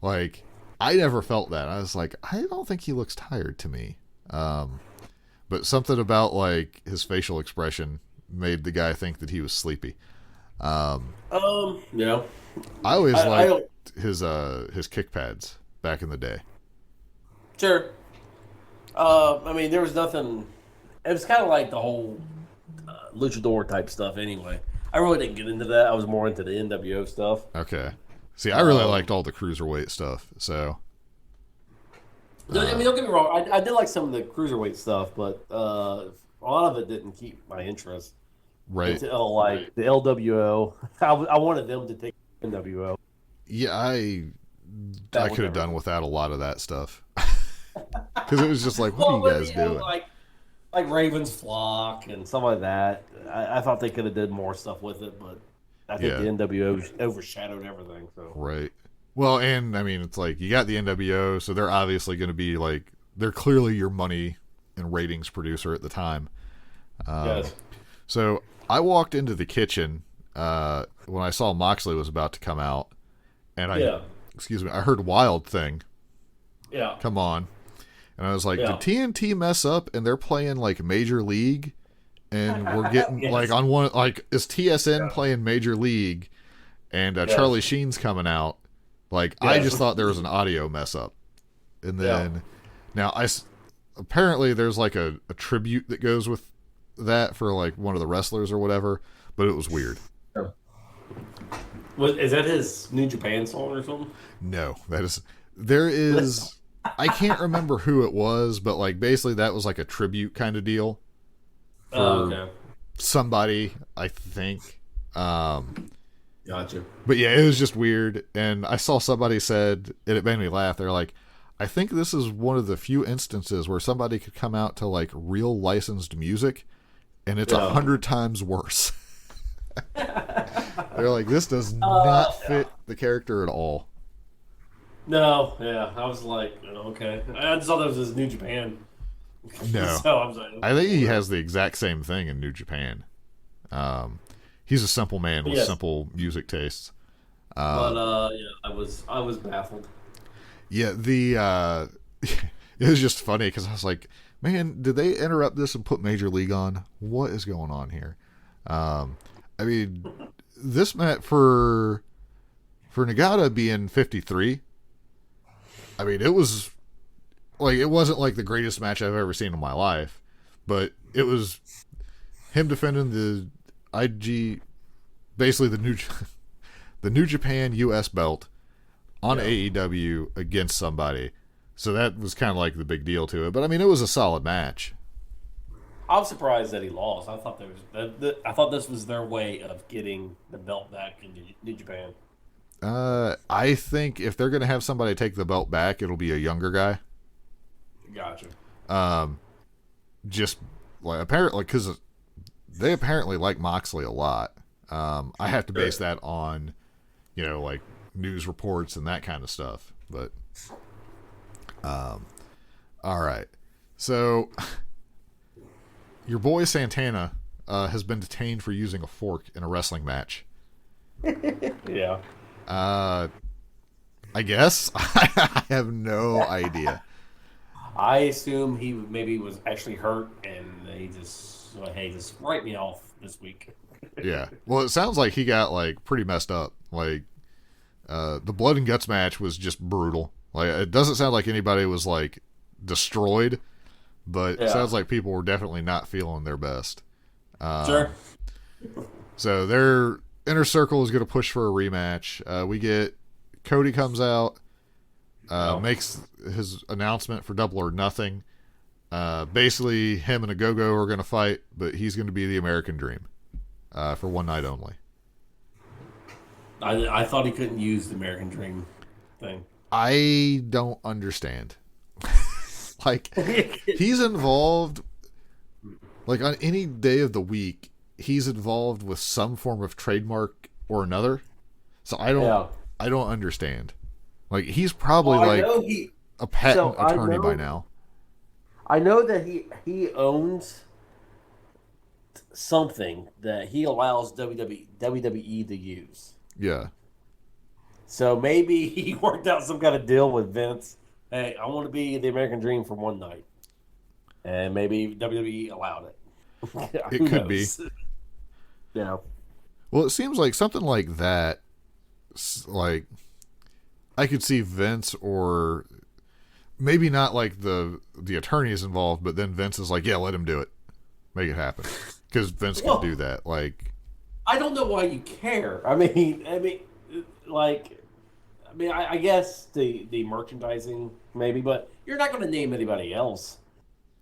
Like, I never felt that. I was like, I don't think he looks tired to me. But something about like his facial expression made the guy think that he was sleepy. Yeah. I always liked his kick pads back in the day. Sure. I mean, there was nothing. It was kind of like the whole luchador type stuff. Anyway, I really didn't get into that. I was more into the NWO stuff. Okay. See, I really liked all the cruiserweight stuff. So. I mean, don't get me wrong. I did like some of the cruiserweight stuff, but a lot of it didn't keep my interest. Right. Until like the LWO, I wanted them to take NWO. Yeah, I could have done without a lot of that stuff. Because it was just like, what are you guys doing? Like Raven's Flock and stuff like that. I thought they could have did more stuff with it, but I think the NWO overshadowed everything. So right. Well, and I mean, it's like you got the NWO, so they're obviously going to be like they're clearly your money and ratings producer at the time. yes. So I walked into the kitchen when I saw Moxley was about to come out, and I heard Wild Thing. Yeah. Come on. And I was like, did TNT mess up and they're playing like Major League and we're getting like on one, like is TSN playing Major League and Charlie Sheen's coming out? Like I just thought there was an audio mess up. And then now apparently there's like a tribute that goes with that for like one of the wrestlers or whatever, but it was weird. Is that his New Japan song or something? No, there is I can't remember who it was, but like basically that was like a tribute kind of deal for somebody, I think. Gotcha. But yeah, it was just weird. And I saw somebody said, and it made me laugh. They're like, I think this is one of the few instances where somebody could come out to like real licensed music, and it's 100 times worse. They're like, this does not fit the character at all. No, yeah, I was like, okay. I just thought that was his New Japan. No, So I was like, I think he has the exact same thing in New Japan. He's a simple man with simple music tastes. Yeah, I was baffled. Yeah, it was just funny because I was like, man, did they interrupt this and put Major League on? What is going on here? I mean, this meant for Nagata being 53. I mean, it was like, it wasn't like the greatest match I've ever seen in my life, but it was him defending the IG, basically the New Japan US belt on AEW against somebody. So that was kind of like the big deal to it. But I mean, it was a solid match. I'm surprised that he lost. I thought I thought this was their way of getting the belt back in New Japan. I think if they're going to have somebody take the belt back, it'll be a younger guy. Gotcha. Just like apparently, because they apparently like Moxley a lot. I have to base that on, like news reports and that kind of stuff. But, all right. So, your boy Santana has been detained for using a fork in a wrestling match. Yeah. I guess I have no idea. I assume he maybe was actually hurt, and he just hey, just write me off this week. Yeah. Well, it sounds like he got like pretty messed up. Like, the blood and guts match was just brutal. Like, it doesn't sound like anybody was like destroyed, but it sounds like people were definitely not feeling their best. Sure. So their Inner Circle is going to push for a rematch. We get Cody comes out, makes his announcement for Double or Nothing. Basically, him and a Go-Go are going to fight, but he's going to be the American Dream for one night only. I thought he couldn't use the American Dream thing. I don't understand. Like, he's involved, like, on any day of the week, he's involved with some form of trademark or another. So I don't understand. Like, he's probably a patent attorney by now. I know that he owns something that he allows WWE to use. Yeah. So maybe he worked out some kind of deal with Vince. Hey, I want to be the American Dream for one night. And maybe WWE allowed it. It could be. Yeah. Well, it seems like something like that, like, I could see Vince, or maybe not like the attorney is involved, but then Vince is like, yeah, let him do it. Make it happen. Because Vince can do that. Like, I don't know why you care. I guess the merchandising maybe, but you're not going to name anybody else.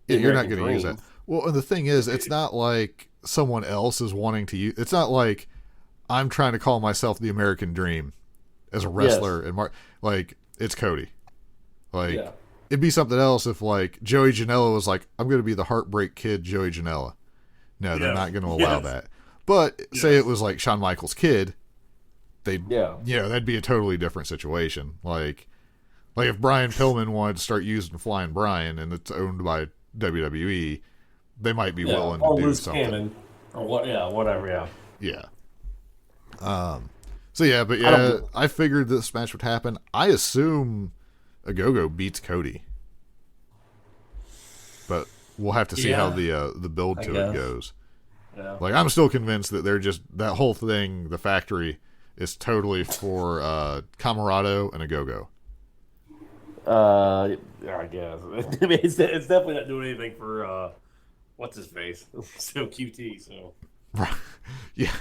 Yeah, you're not going to use that. Well, and the thing is, it's not like someone else is wanting to use. It's not like I'm trying to call myself the American Dream as a wrestler, and like, it's Cody. Like, it'd be something else if like Joey Janela was like, I'm going to be the Heartbreak Kid, Joey Janela. No, they're not going to allow that. But say it was like Shawn Michaels' kid, that'd be a totally different situation. Like if Brian Pillman wanted to start using Flying Brian and it's owned by WWE, they might be willing to do something. Cannon, or whatever. Yeah. I figured this match would happen. I assume Ogogo beats Cody, but we'll have to see how the build to it goes. Yeah. Like, I'm still convinced that they're just, that whole thing, the factory, is totally for Camarado and Ogogo. I guess. I mean, it's definitely not doing anything for what's his face. So QT. So. Right. Yeah.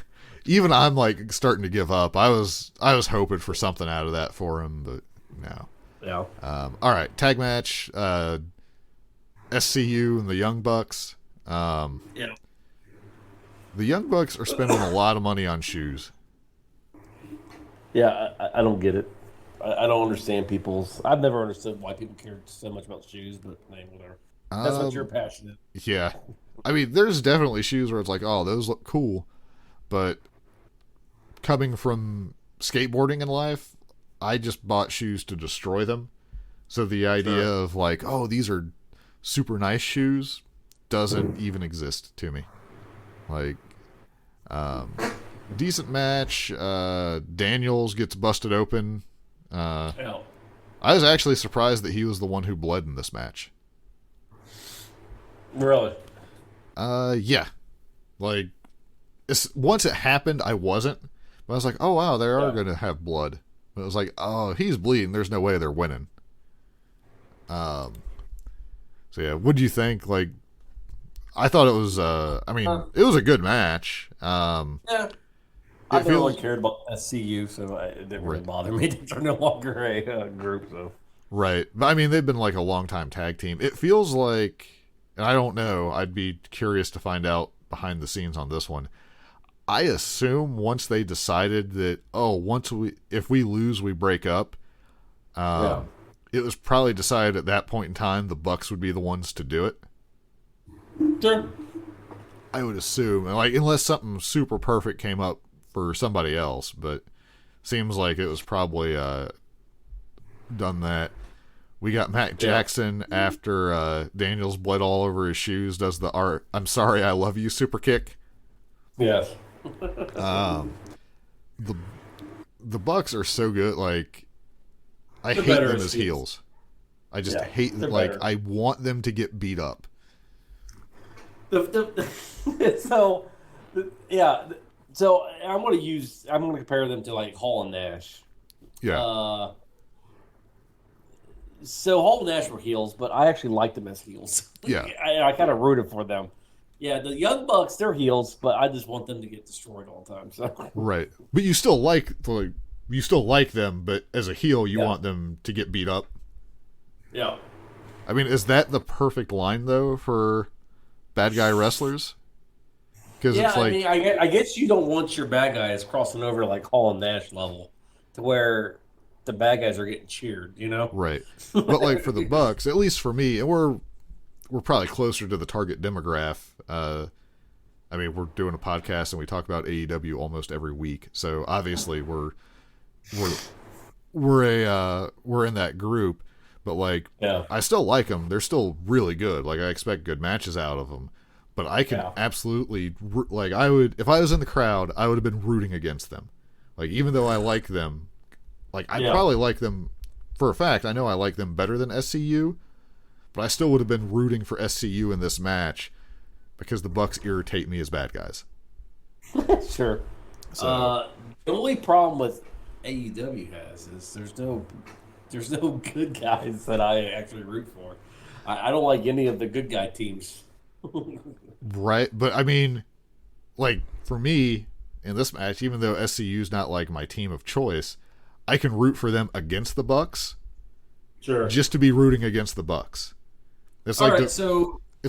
Even I'm like starting to give up. I was hoping for something out of that for him, but no. Yeah. All right. Tag match. SCU and the Young Bucks. The Young Bucks are spending a lot of money on shoes. Yeah, I don't get it. I don't understand people's. I've never understood why people care so much about shoes, but man, whatever. That's what you're passionate. Yeah. I mean, there's definitely shoes where it's like, oh, those look cool. But coming from skateboarding in life, I just bought shoes to destroy them. So the idea of like, oh, these are super nice shoes doesn't even exist to me. Like, decent match. Daniels gets busted open. I was actually surprised that he was the one who bled in this match. Really? Yeah. Like, once it happened, I wasn't. But I was like, oh, wow, they are going to have blood. But it was like, oh, he's bleeding. There's no way they're winning. So, yeah, what do you think? Like, I thought it was, it was a good match. Yeah. I never really cared about SCU, so it didn't really bother me that they're no longer a group. So. Right. But, I mean, they've been like a long-time tag team. It feels like, and I don't know, I'd be curious to find out behind the scenes on this one. I assume once they decided that, if we lose, we break up, it was probably decided at that point in time the Bucks would be the ones to do it. Sure. I would assume, like, unless something super perfect came up for somebody else, but seems like it was probably done that. We got Matt Jackson after Daniels bled all over his shoes, does the I'm sorry, I love you super kick. Yes. The Bucks are so good. Like, I hate them as heels. I just hate them. Like, I want them to get beat up. So I'm going to compare them to like Hall and Nash. Yeah. So Hall and Nash were heels, but I actually liked them as heels. Yeah. I kind of rooted for them. Yeah, the Young Bucks, they're heels, but I just want them to get destroyed all the time. So. Right. But you still like them, but as a heel, you want them to get beat up. Yeah. I mean, is that the perfect line, though, for bad guy wrestlers? Because it's like, I mean, I guess you don't want your bad guys crossing over like Hall and Nash level to where the bad guys are getting cheered, you know? Right. But like for the Bucks, at least for me, and we're probably closer to the target demographic. I mean, we're doing a podcast and we talk about AEW almost every week, so obviously we're in that group. But like, I still like them. They're still really good. Like, I expect good matches out of them. But I can absolutely, like, if I was in the crowd, I would have been rooting against them. Like, even though I like them, like, I probably like them for a fact. I know I like them better than SCU, but I still would have been rooting for SCU in this match because the Bucks irritate me as bad guys. Sure. So, the only problem with AEW is there's no good guys that I actually root for. I don't like any of the good guy teams. Right, but I mean, like, for me in this match, even though SCU's not like my team of choice, I can root for them against the Bucks. Sure. Just to be rooting against the Bucks. It's like it's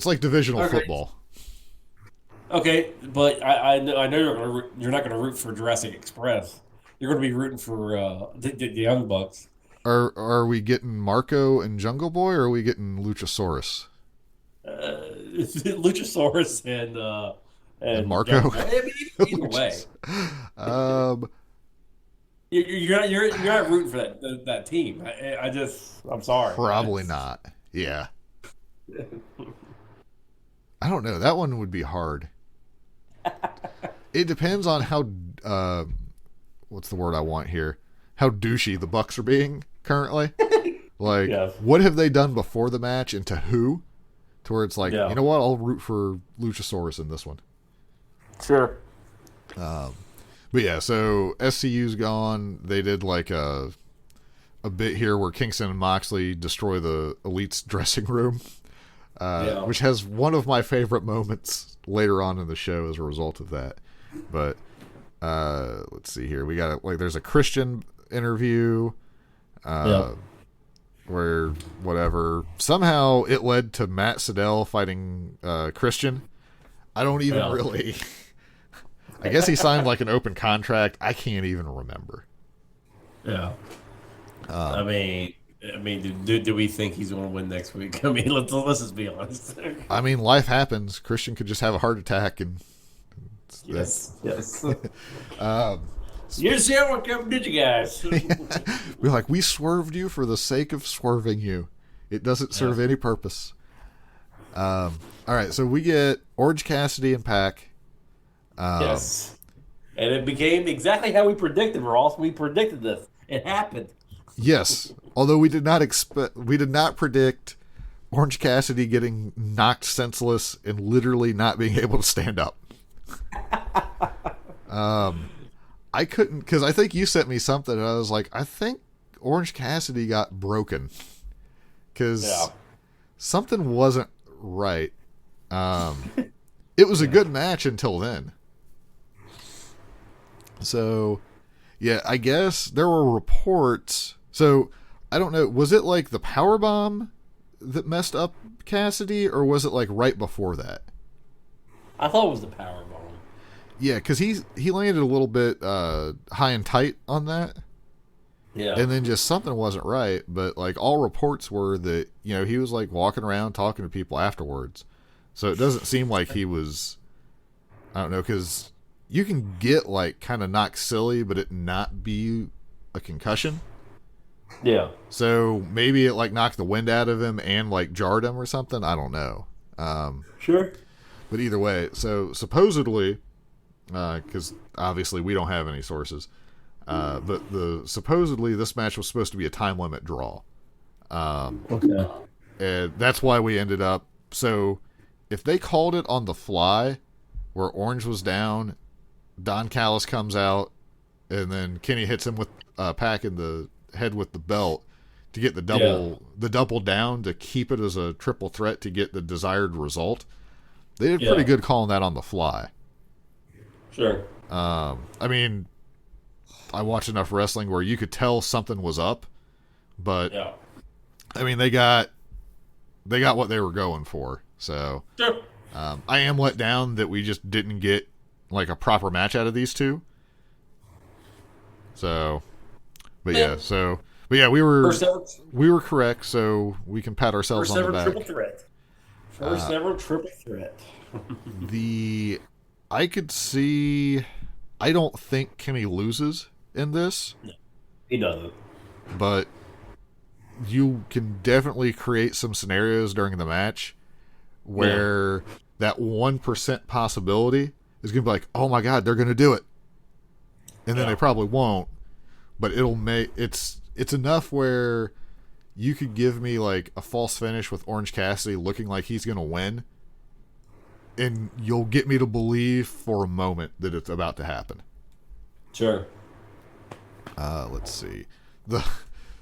like divisional football. Okay, but I know you're not going to root for Jurassic Express. You're going to be rooting for the Young Bucks. Are we getting Marco and Jungle Boy, or are we getting Luchasaurus? Luchasaurus and Marco. I mean, either way, you're not rooting for that team. I'm sorry. Probably not. Yeah. I don't know. That one would be hard. It depends on how what's the word I want here? How douchey the Bucks are being currently. Like, what have they done before the match and to who? To where it's like, you know what? I'll root for Luchasaurus in this one. Sure. But yeah, so SCU's gone. They did like a bit here where Kingston and Moxley destroy the Elite's dressing room, which has one of my favorite moments later on in the show as a result of that. But let's see here. We got there's a Christian interview. Where whatever somehow it led to Matt Sydal fighting Christian. I don't even really. I guess he signed like an open contract. I can't even remember. Yeah. I mean, do we think he's going to win next week? I mean, let's just be honest. I mean, life happens. Christian could just have a heart attack, and yes. you see how we're coming, did you guys? we're like, we swerved you for the sake of swerving you. It doesn't serve any purpose. All right, so we get Orange Cassidy and Pac. Yes. And it became exactly how we predicted, Ross. We predicted this. It happened. Yes, although we did not predict Orange Cassidy getting knocked senseless and literally not being able to stand up. I couldn't, because I think you sent me something and I was like, I think Orange Cassidy got broken because something wasn't right. It was a good match until then. So, yeah, I guess there were reports. So, I don't know. Was it like the powerbomb that messed up Cassidy, or was it like right before that? I thought it was the powerbomb. Yeah, because he landed a little bit high and tight on that. Yeah. And then just something wasn't right. But like all reports were that, he was like walking around talking to people afterwards. So it doesn't seem like he was, I don't know, because you can get like kind of knocked silly, but it not be a concussion. Yeah. So maybe it like knocked the wind out of him and like jarred him or something. I don't know. Sure. But either way, so supposedly, because obviously we don't have any sources, but supposedly this match was supposed to be a time limit draw. Okay. And that's why we ended up. So if they called it on the fly, where Orange was down, Don Callis comes out, and then Kenny hits him with Pac in the head with the belt to get the double down to keep it as a triple threat to get the desired result. They did pretty good calling that on the fly. Sure. I mean, I watched enough wrestling where you could tell something was up, but I mean they got what they were going for. So Sure. I am let down that we just didn't get like a proper match out of these two. So, but we were correct. So we can pat ourselves on the back. Triple threat. First ever triple threat. I could see. I don't think Kenny loses in this. No, he doesn't. But you can definitely create some scenarios during the match where that 1% possibility is going to be like, oh my God, they're going to do it. And then they probably won't. But it'll make it's enough where you could give me like a false finish with Orange Cassidy looking like he's going to win. And you'll get me to believe for a moment that it's about to happen. Sure. Let's see. The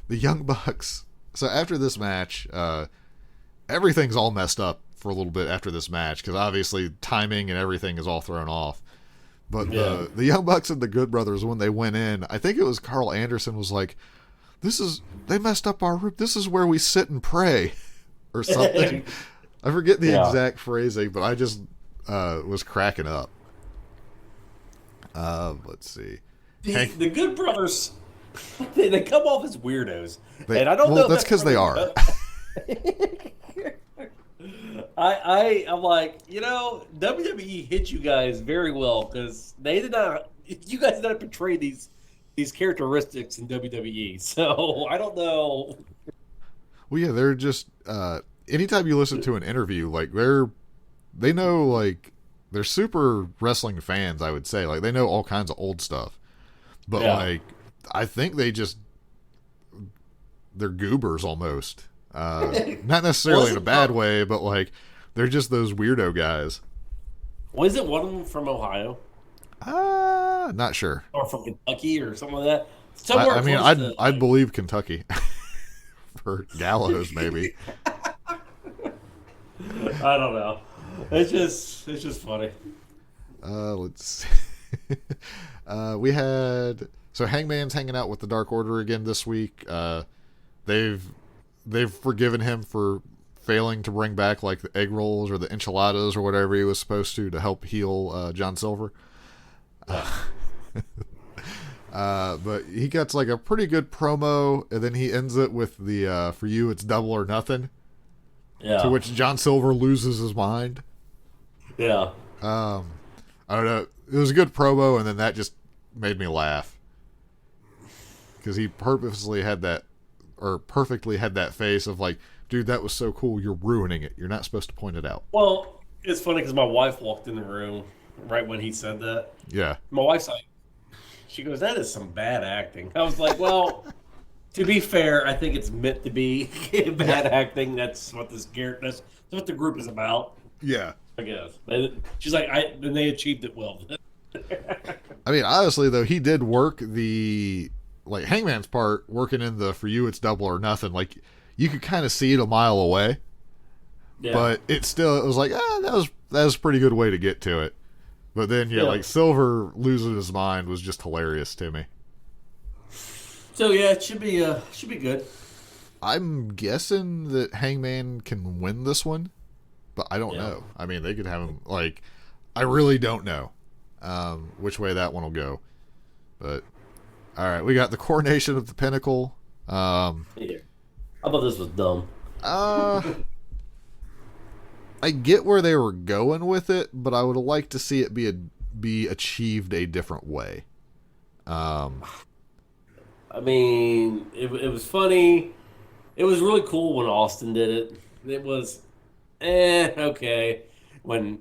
Young Bucks. So after this match, everything's all messed up for a little bit after this match because obviously timing and everything is all thrown off. But the Young Bucks and the Good Brothers, when they went in, I think it was Carl Anderson was like, they messed up our room. This is where we sit and pray or something. I forget the exact phrasing, but I just was cracking up. Let's see. The Good Brothers, they come off as weirdos. And I don't know. That's because they are. I'm like, WWE hit you guys very well because you guys did not portray these characteristics in WWE. So I don't know. Well, yeah, they're just anytime you listen to an interview, like they know, like they're super wrestling fans. I would say, like they know all kinds of old stuff, but like I think they're goobers almost. Not necessarily in a bad way, but like they're just those weirdo guys. Was it one of them from Ohio? Not sure. Or from Kentucky or something like that. Somewhere I'd believe Kentucky for Gallows, maybe. I don't know. It's just funny. Let's see. We had Hangman's hanging out with the Dark Order again this week. They've forgiven him for failing to bring back like the egg rolls or the enchiladas or whatever he was supposed to help heal John Silver. But he gets like a pretty good promo, and then he ends it with the "For you, it's double or nothing." Yeah. To which John Silver loses his mind. Yeah. I don't know. It was a good promo, and then that just made me laugh because he perfectly had that face of like, dude, that was so cool. You're ruining it. You're not supposed to point it out. Well, it's funny because my wife walked in the room right when he said that. Yeah. My wife's like, she goes, "That is some bad acting." I was like, well, to be fair, I think it's meant to be bad acting. That's what that's what the group is about, Yeah. I guess. She's like, and they achieved it well. I mean, honestly, though, he did work the, like, Hangman's part, working in the "For you, it's double or nothing." Like, you could kind of see it a mile away, Yeah. but it was like, that was a pretty good way to get to it. But then, like, Silver losing his mind was just hilarious to me. So yeah, it should be good. I'm guessing that Hangman can win this one, but I don't know. I mean, they could have him, like, I really don't know which way that one will go. But, all right, we got the Coronation of the Pinnacle. Yeah. I thought this was dumb. I get where they were going with it, but I would like to see it be achieved a different way. I mean, it was funny. It was really cool when Austin did it. It was, okay. When,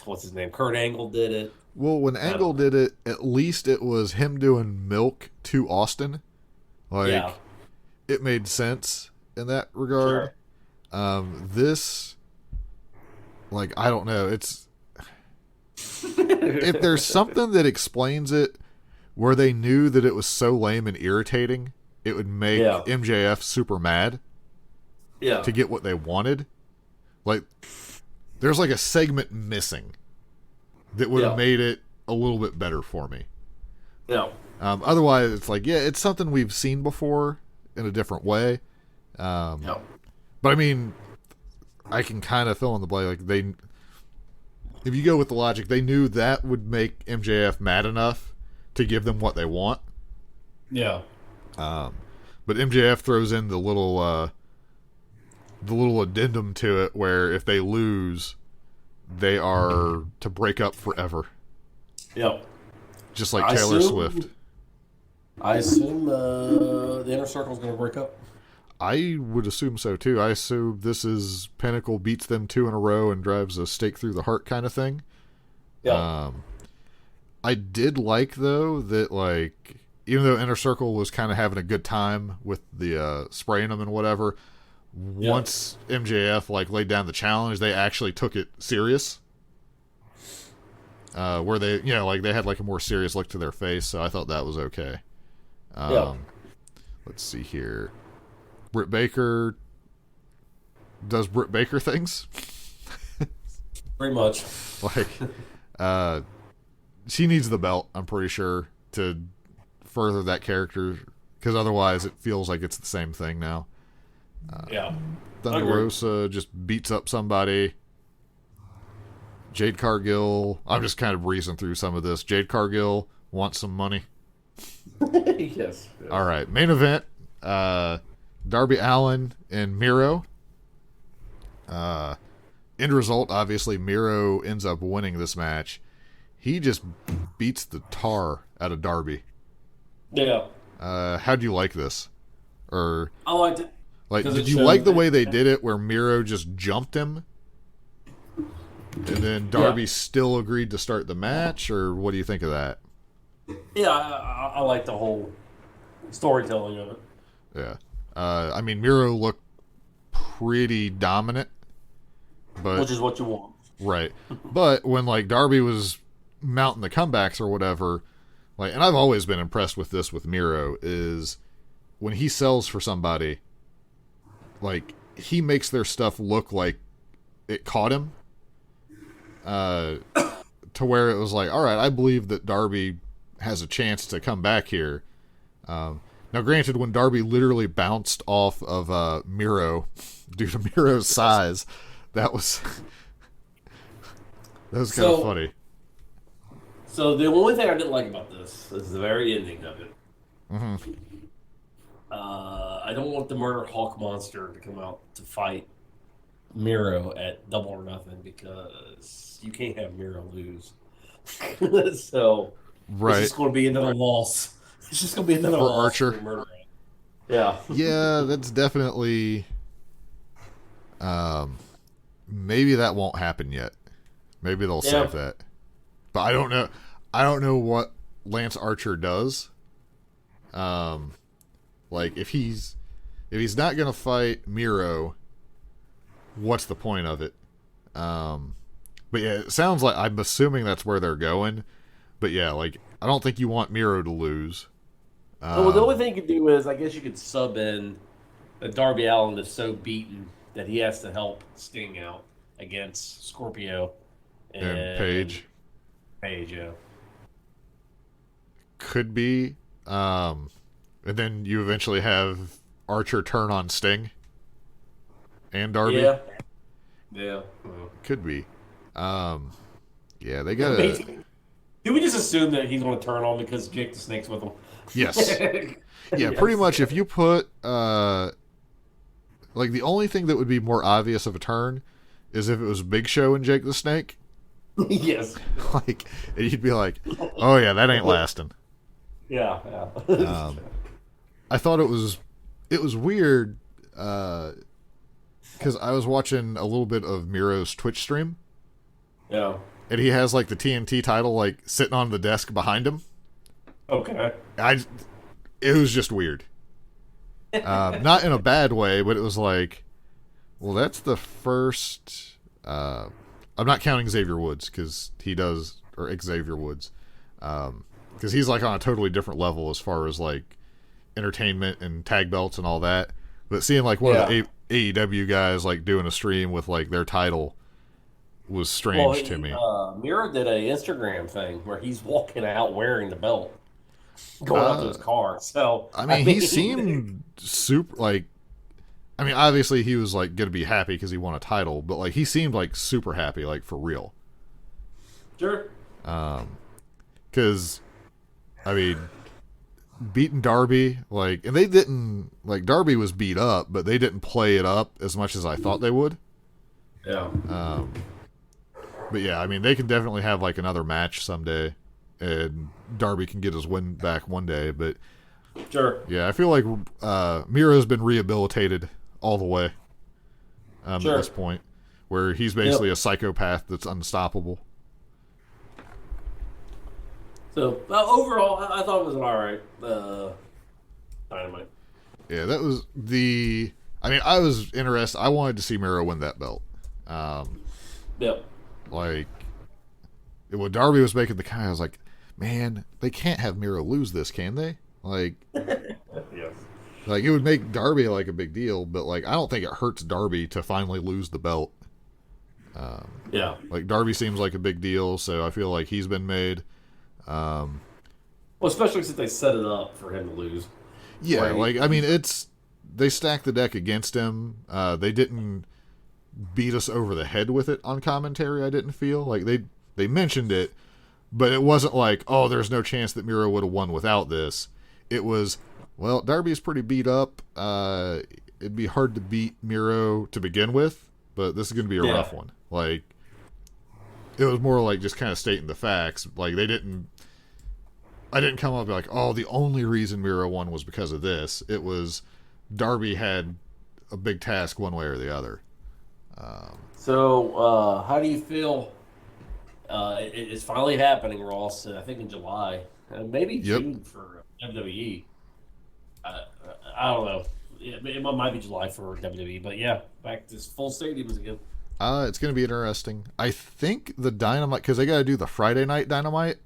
what's his name? Kurt Angle did it. Well, when Angle did it, at least it was him doing milk to Austin. Like, it made sense in that regard. Sure. This, like, I don't know. It's if there's something that explains it where they knew that it was so lame and irritating, it would make MJF super mad. Yeah. To get what they wanted. Like, there's like a segment missing that would have made it a little bit better for me. Yeah. Otherwise, it's like, it's something we've seen before in a different way. But I mean, I can kind of fill in the blank. Like, if you go with the logic, they knew that would make MJF mad enough to give them what they want. Yeah. But MJF throws in the little addendum to it where if they lose, they are to break up forever. Yep. Just like Taylor Swift. I assume the Inner Circle is going to break up. I would assume so too. I assume this is Pinnacle beats them 2 in a row and drives a stake through the heart kind of thing. Yeah. I did like, though, that, like, even though Inner Circle was kind of having a good time with the spraying them and whatever, once MJF, like, laid down the challenge, they actually took it serious. Where they, like, they had, like, a more serious look to their face, so I thought that was okay. Let's see here. Britt Baker does Britt Baker things. Pretty much. Like, she needs the belt, I'm pretty sure, to further that character, because otherwise it feels like it's the same thing now. Thunder Rosa just beats up somebody. Jade Cargill, I'm just kind of breezing through some of this. Jade Cargill wants some money. Yes. All right, main event. Darby Allin and Miro. End result, obviously, Miro ends up winning this match. He just beats the tar out of Darby. Yeah. How'd you like this? Or I liked it. Like, did you like the way they did it where Miro just jumped him? And then Darby still agreed to start the match? Or what do you think of that? Yeah, I like the whole storytelling of it. Yeah. I mean, Miro looked pretty dominant. But, which is what you want. Right. But when, like, Darby was mounting the comebacks or whatever, like, and I've always been impressed with this with Miro, is when he sells for somebody, like, he makes their stuff look like it caught him. To where it was like, all right, I believe that Darby has a chance to come back here. Now, granted, when Darby literally bounced off of Miro due to Miro's size, that was kind of funny. So the only thing I didn't like about this is the very ending of it. Mm-hmm. I don't want the Murder Hawk monster to come out to fight Miro at Double or Nothing because you can't have Miro lose. So Right. it's just going to be another loss. It's just going to be another For loss Archer. for Murder. Yeah. Yeah, that's definitely. Maybe that won't happen yet. Maybe they'll save that. But I don't know. I don't know what Lance Archer does. Like if he's not gonna fight Miro, what's the point of it? But yeah, it sounds like I'm assuming that's where they're going. But yeah, like I don't think you want Miro to lose. Well, the only thing you could do is I guess you could sub in that Darby Allin is so beaten that he has to help Sting out against Scorpio and Paige. Paige, yeah. Could be. And then you eventually have Archer turn on Sting and Darby. Yeah. Yeah. Well. Could be. Yeah, they gotta. Do we just assume that he's going to turn on because Jake the Snake's with him? Yes. Yeah, Yes. pretty much. If you put like the only thing that would be more obvious of a turn is if it was Big Show and Jake the Snake. Yes. Like, and you'd be like, "Oh yeah, that ain't lasting." Yeah. Yeah. I thought it was weird because I was watching a little bit of Miro's Twitch stream. Yeah. And he has like the TNT title like sitting on the desk behind him. Okay. It was just weird. Not in a bad way, but it was like, well, that's the first. I'm not counting Xavier Woods because he does, or Xavier Woods, because he's like on a totally different level as far as like entertainment and tag belts and all that. But seeing like one of the AEW guys like doing a stream with like their title was strange to me. Miro did a Instagram thing where he's walking out wearing the belt, going up to his car. So I mean, he seemed super like. I mean, obviously he was like going to be happy because he won a title, but like he seemed like super happy, like for real. Sure. Because I mean, beating Darby, like, and they didn't like Darby was beat up, but they didn't play it up as much as I thought they would. Yeah. But yeah, I mean, they can definitely have like another match someday, and Darby can get his win back one day. But Sure. yeah, I feel like Miro's been rehabilitated all the way at this point, where he's basically a psychopath that's unstoppable. So overall, I thought it was an all right Dynamite. Yeah, that was the. I mean, I was interested. I wanted to see Miro win that belt. Yep. Like, when Darby was making the kind, I was like, man, they can't have Miro lose this, can they? Like, Yes. like it would make Darby like a big deal, but like I don't think it hurts Darby to finally lose the belt. Yeah. Like Darby seems like a big deal, so I feel like he's been made. Well, especially since they set it up for him to lose. Yeah, Right. like I mean, they stacked the deck against him. They didn't beat us over the head with it on commentary. I didn't feel like they mentioned it, but it wasn't like, oh, there's no chance that Miro would have won without this. It was, well, Darby's pretty beat up. It'd be hard to beat Miro to begin with, but this is going to be a rough one. Like, it was more like just kind of stating the facts. Like, I didn't come up and be like, oh, the only reason Miro won was because of this. It was Darby had a big task one way or the other. So, how do you feel? It's finally happening, Ross. I think in July, maybe June for WWE. I don't know. It might be July for WWE, but yeah, back to full stadiums again. It's going to be interesting. I think the Dynamite, because they got to do the Friday night Dynamite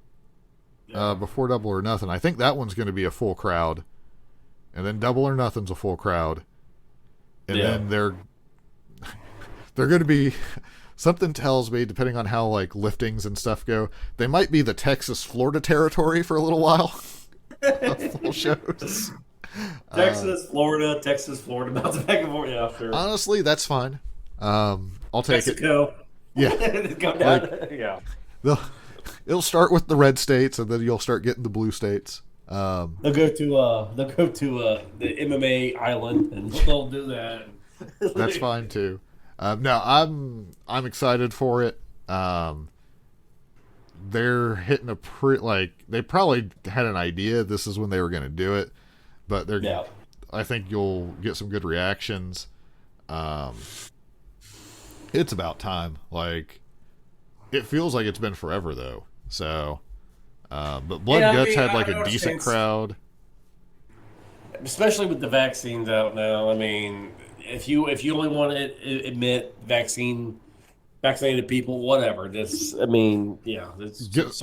before Double or Nothing. I think that one's going to be a full crowd, and then Double or Nothing's a full crowd, and then they're going to be. Something tells me, depending on how like liftings and stuff go, they might be the Texas Florida territory for a little while. Full shows. Texas, Florida, bounce back and forth. Yeah, sure. Honestly, that's fine. I'll take Mexico. it. Yeah. Go down. Yeah. it'll start with the red states, and then you'll start getting the blue states. They'll go to the MMA island, and they'll do that. That's fine too. No, I'm excited for it. They're hitting a they probably had an idea this is when they were going to do it, but I think you'll get some good reactions. It's about time. Like, it feels like it's been forever though. So, but Blood and Guts had like a decent crowd, especially with the vaccines out now. I mean, if you only want to admit vaccinated people, whatever. Start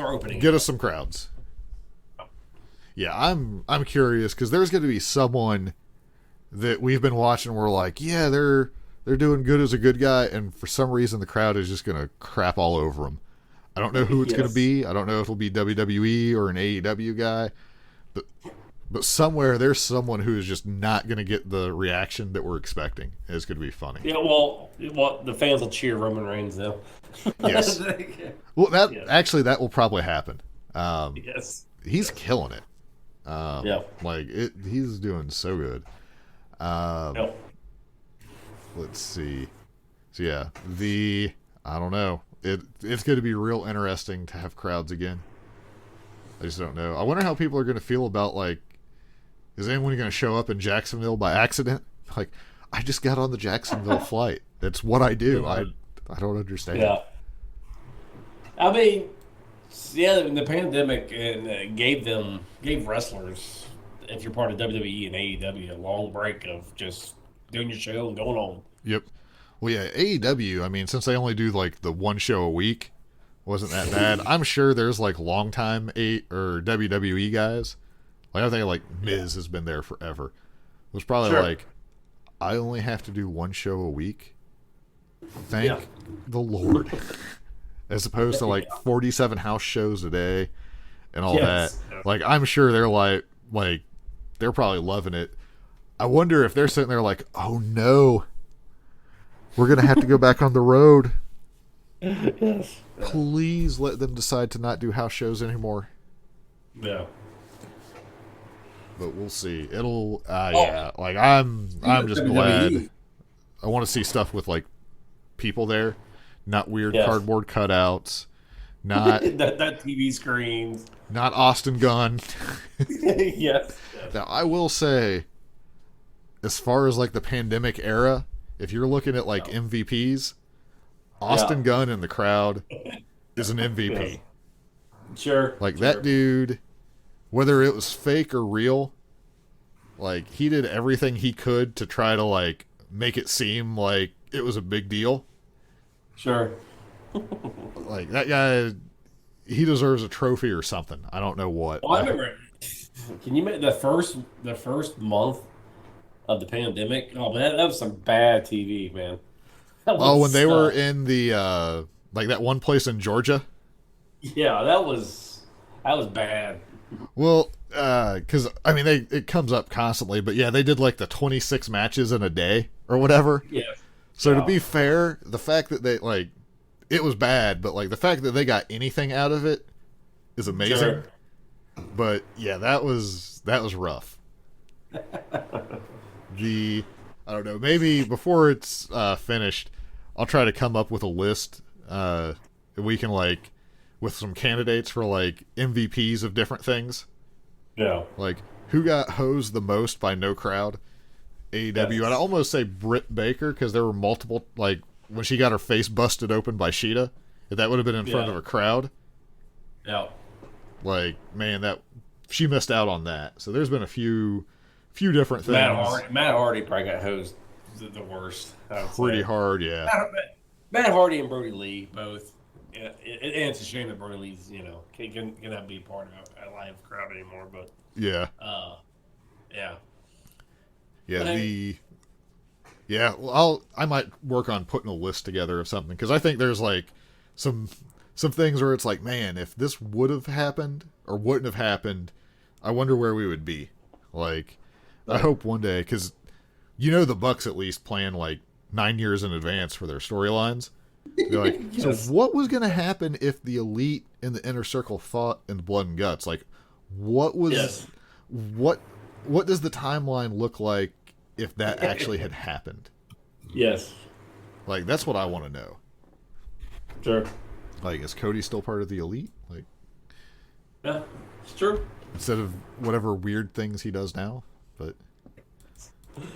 opening. Get us some crowds. Yeah, I'm curious because there's going to be someone that we've been watching. We're like, yeah, they're doing good as a good guy, and for some reason the crowd is just going to crap all over them. I don't know who it's going to be. I don't know if it'll be WWE or an AEW guy, but somewhere there's someone who is just not going to get the reaction that we're expecting. It's going to be funny. Yeah, well, the fans will cheer Roman Reigns now. Yes. Well, that will probably happen. Yes. He's killing it. He's doing so good. Let's see. So yeah, I don't know. It's going to be real interesting to have crowds again. I just don't know. I wonder how people are going to feel about, like, is anyone going to show up in Jacksonville by accident? Like, I just got on the Jacksonville flight. That's what I do. I don't understand. Yeah. I mean, the pandemic gave wrestlers, if you're part of WWE and AEW, a long break of just doing your show and going on. Yep. Well, yeah, AEW, I mean, since they only do, like, the one show a week, wasn't that bad. I'm sure there's, like, long-time WWE guys. Like, I think, like, Miz has been there forever. It was probably like, I only have to do one show a week? Thank the Lord. As opposed to, like, 47 house shows a day and all that. Like, I'm sure they're, like, they're probably loving it. I wonder if they're sitting there like, oh, no. We're going to have to go back on the road. Yes. Please let them decide to not do house shows anymore. Yeah. But we'll see. It'll, yeah. Like, I'm just glad. I want to see stuff with, like, people there. Not weird cardboard cutouts. Not that TV screens. Not Austin Gunn. Yes. Now, I will say, as far as, like, the pandemic era, if you're looking at, like, MVPs, Austin Gunn in the crowd is an MVP. Yeah. Sure. Like, that dude, whether it was fake or real, like, he did everything he could to try to, like, make it seem like it was a big deal. Sure. Like, that guy, he deserves a trophy or something. I don't know what. Well, I remember, can you make the first month of the pandemic? Oh, man, that was some bad TV, man. When they were in the, like, that one place in Georgia? Yeah, that was bad. Well, because, I mean, it comes up constantly, but yeah, they did, like, the 26 matches in a day or whatever. Yeah. So to be fair, the fact that they, like, it was bad, but, like, the fact that they got anything out of it is amazing. Sure. But, yeah, that was rough. I don't know, maybe before it's finished, I'll try to come up with a list we can, like, with some candidates for, like, MVPs of different things. Yeah. Like, who got hosed the most by no crowd? AEW. Yes. I'd almost say Britt Baker, because there were multiple, like, when she got her face busted open by Sheeta, if that would have been in front of a crowd. Yeah. Like, man, she missed out on that. So there's been a few different things. Matt Hardy probably got hosed the worst. Pretty hard, yeah. Matt Hardy and Brody Lee both. Yeah, and it's a shame that Brody Lee's, cannot be part of a live crowd anymore. But yeah, I might work on putting a list together of something, because I think there's, like, some things where it's like, man, if this would have happened or wouldn't have happened, I wonder where we would be. Like, I hope one day, because the Bucks at least plan, like, 9 years in advance for their storylines. Be like, Yes. so what was going to happen if the Elite and the Inner Circle fought in Blood and Guts? Like, what was Yes. what does the timeline look like if that actually had happened? Yes. Like, that's what I want to know. Sure. Like, is Cody still part of the Elite? Like, Yeah, it's true. instead of whatever weird things he does now? But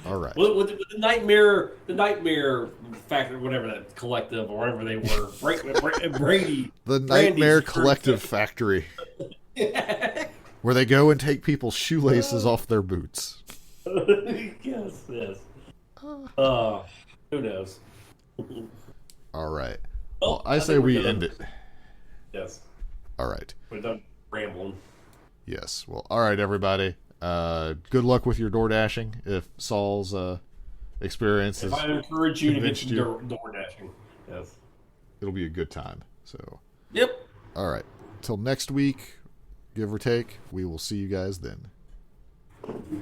all right. With the nightmare factor, whatever that collective or whatever they were, Brady. The Nightmare Brandy's Collective Factory. Where they go and take people's shoelaces off their boots. Yes. Who knows? All right. Oh, Well, I say think we're we done. end it. Yes. All right. We're done rambling. Yes. Well, all right, everybody. Good luck with your door dashing. If Saul's experience is, If I encourage you to get convinced some you. door dashing. Yes. it'll be a good time. So, Yep. all right. Till next week, give or take, we will see you guys then.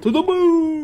To the moon.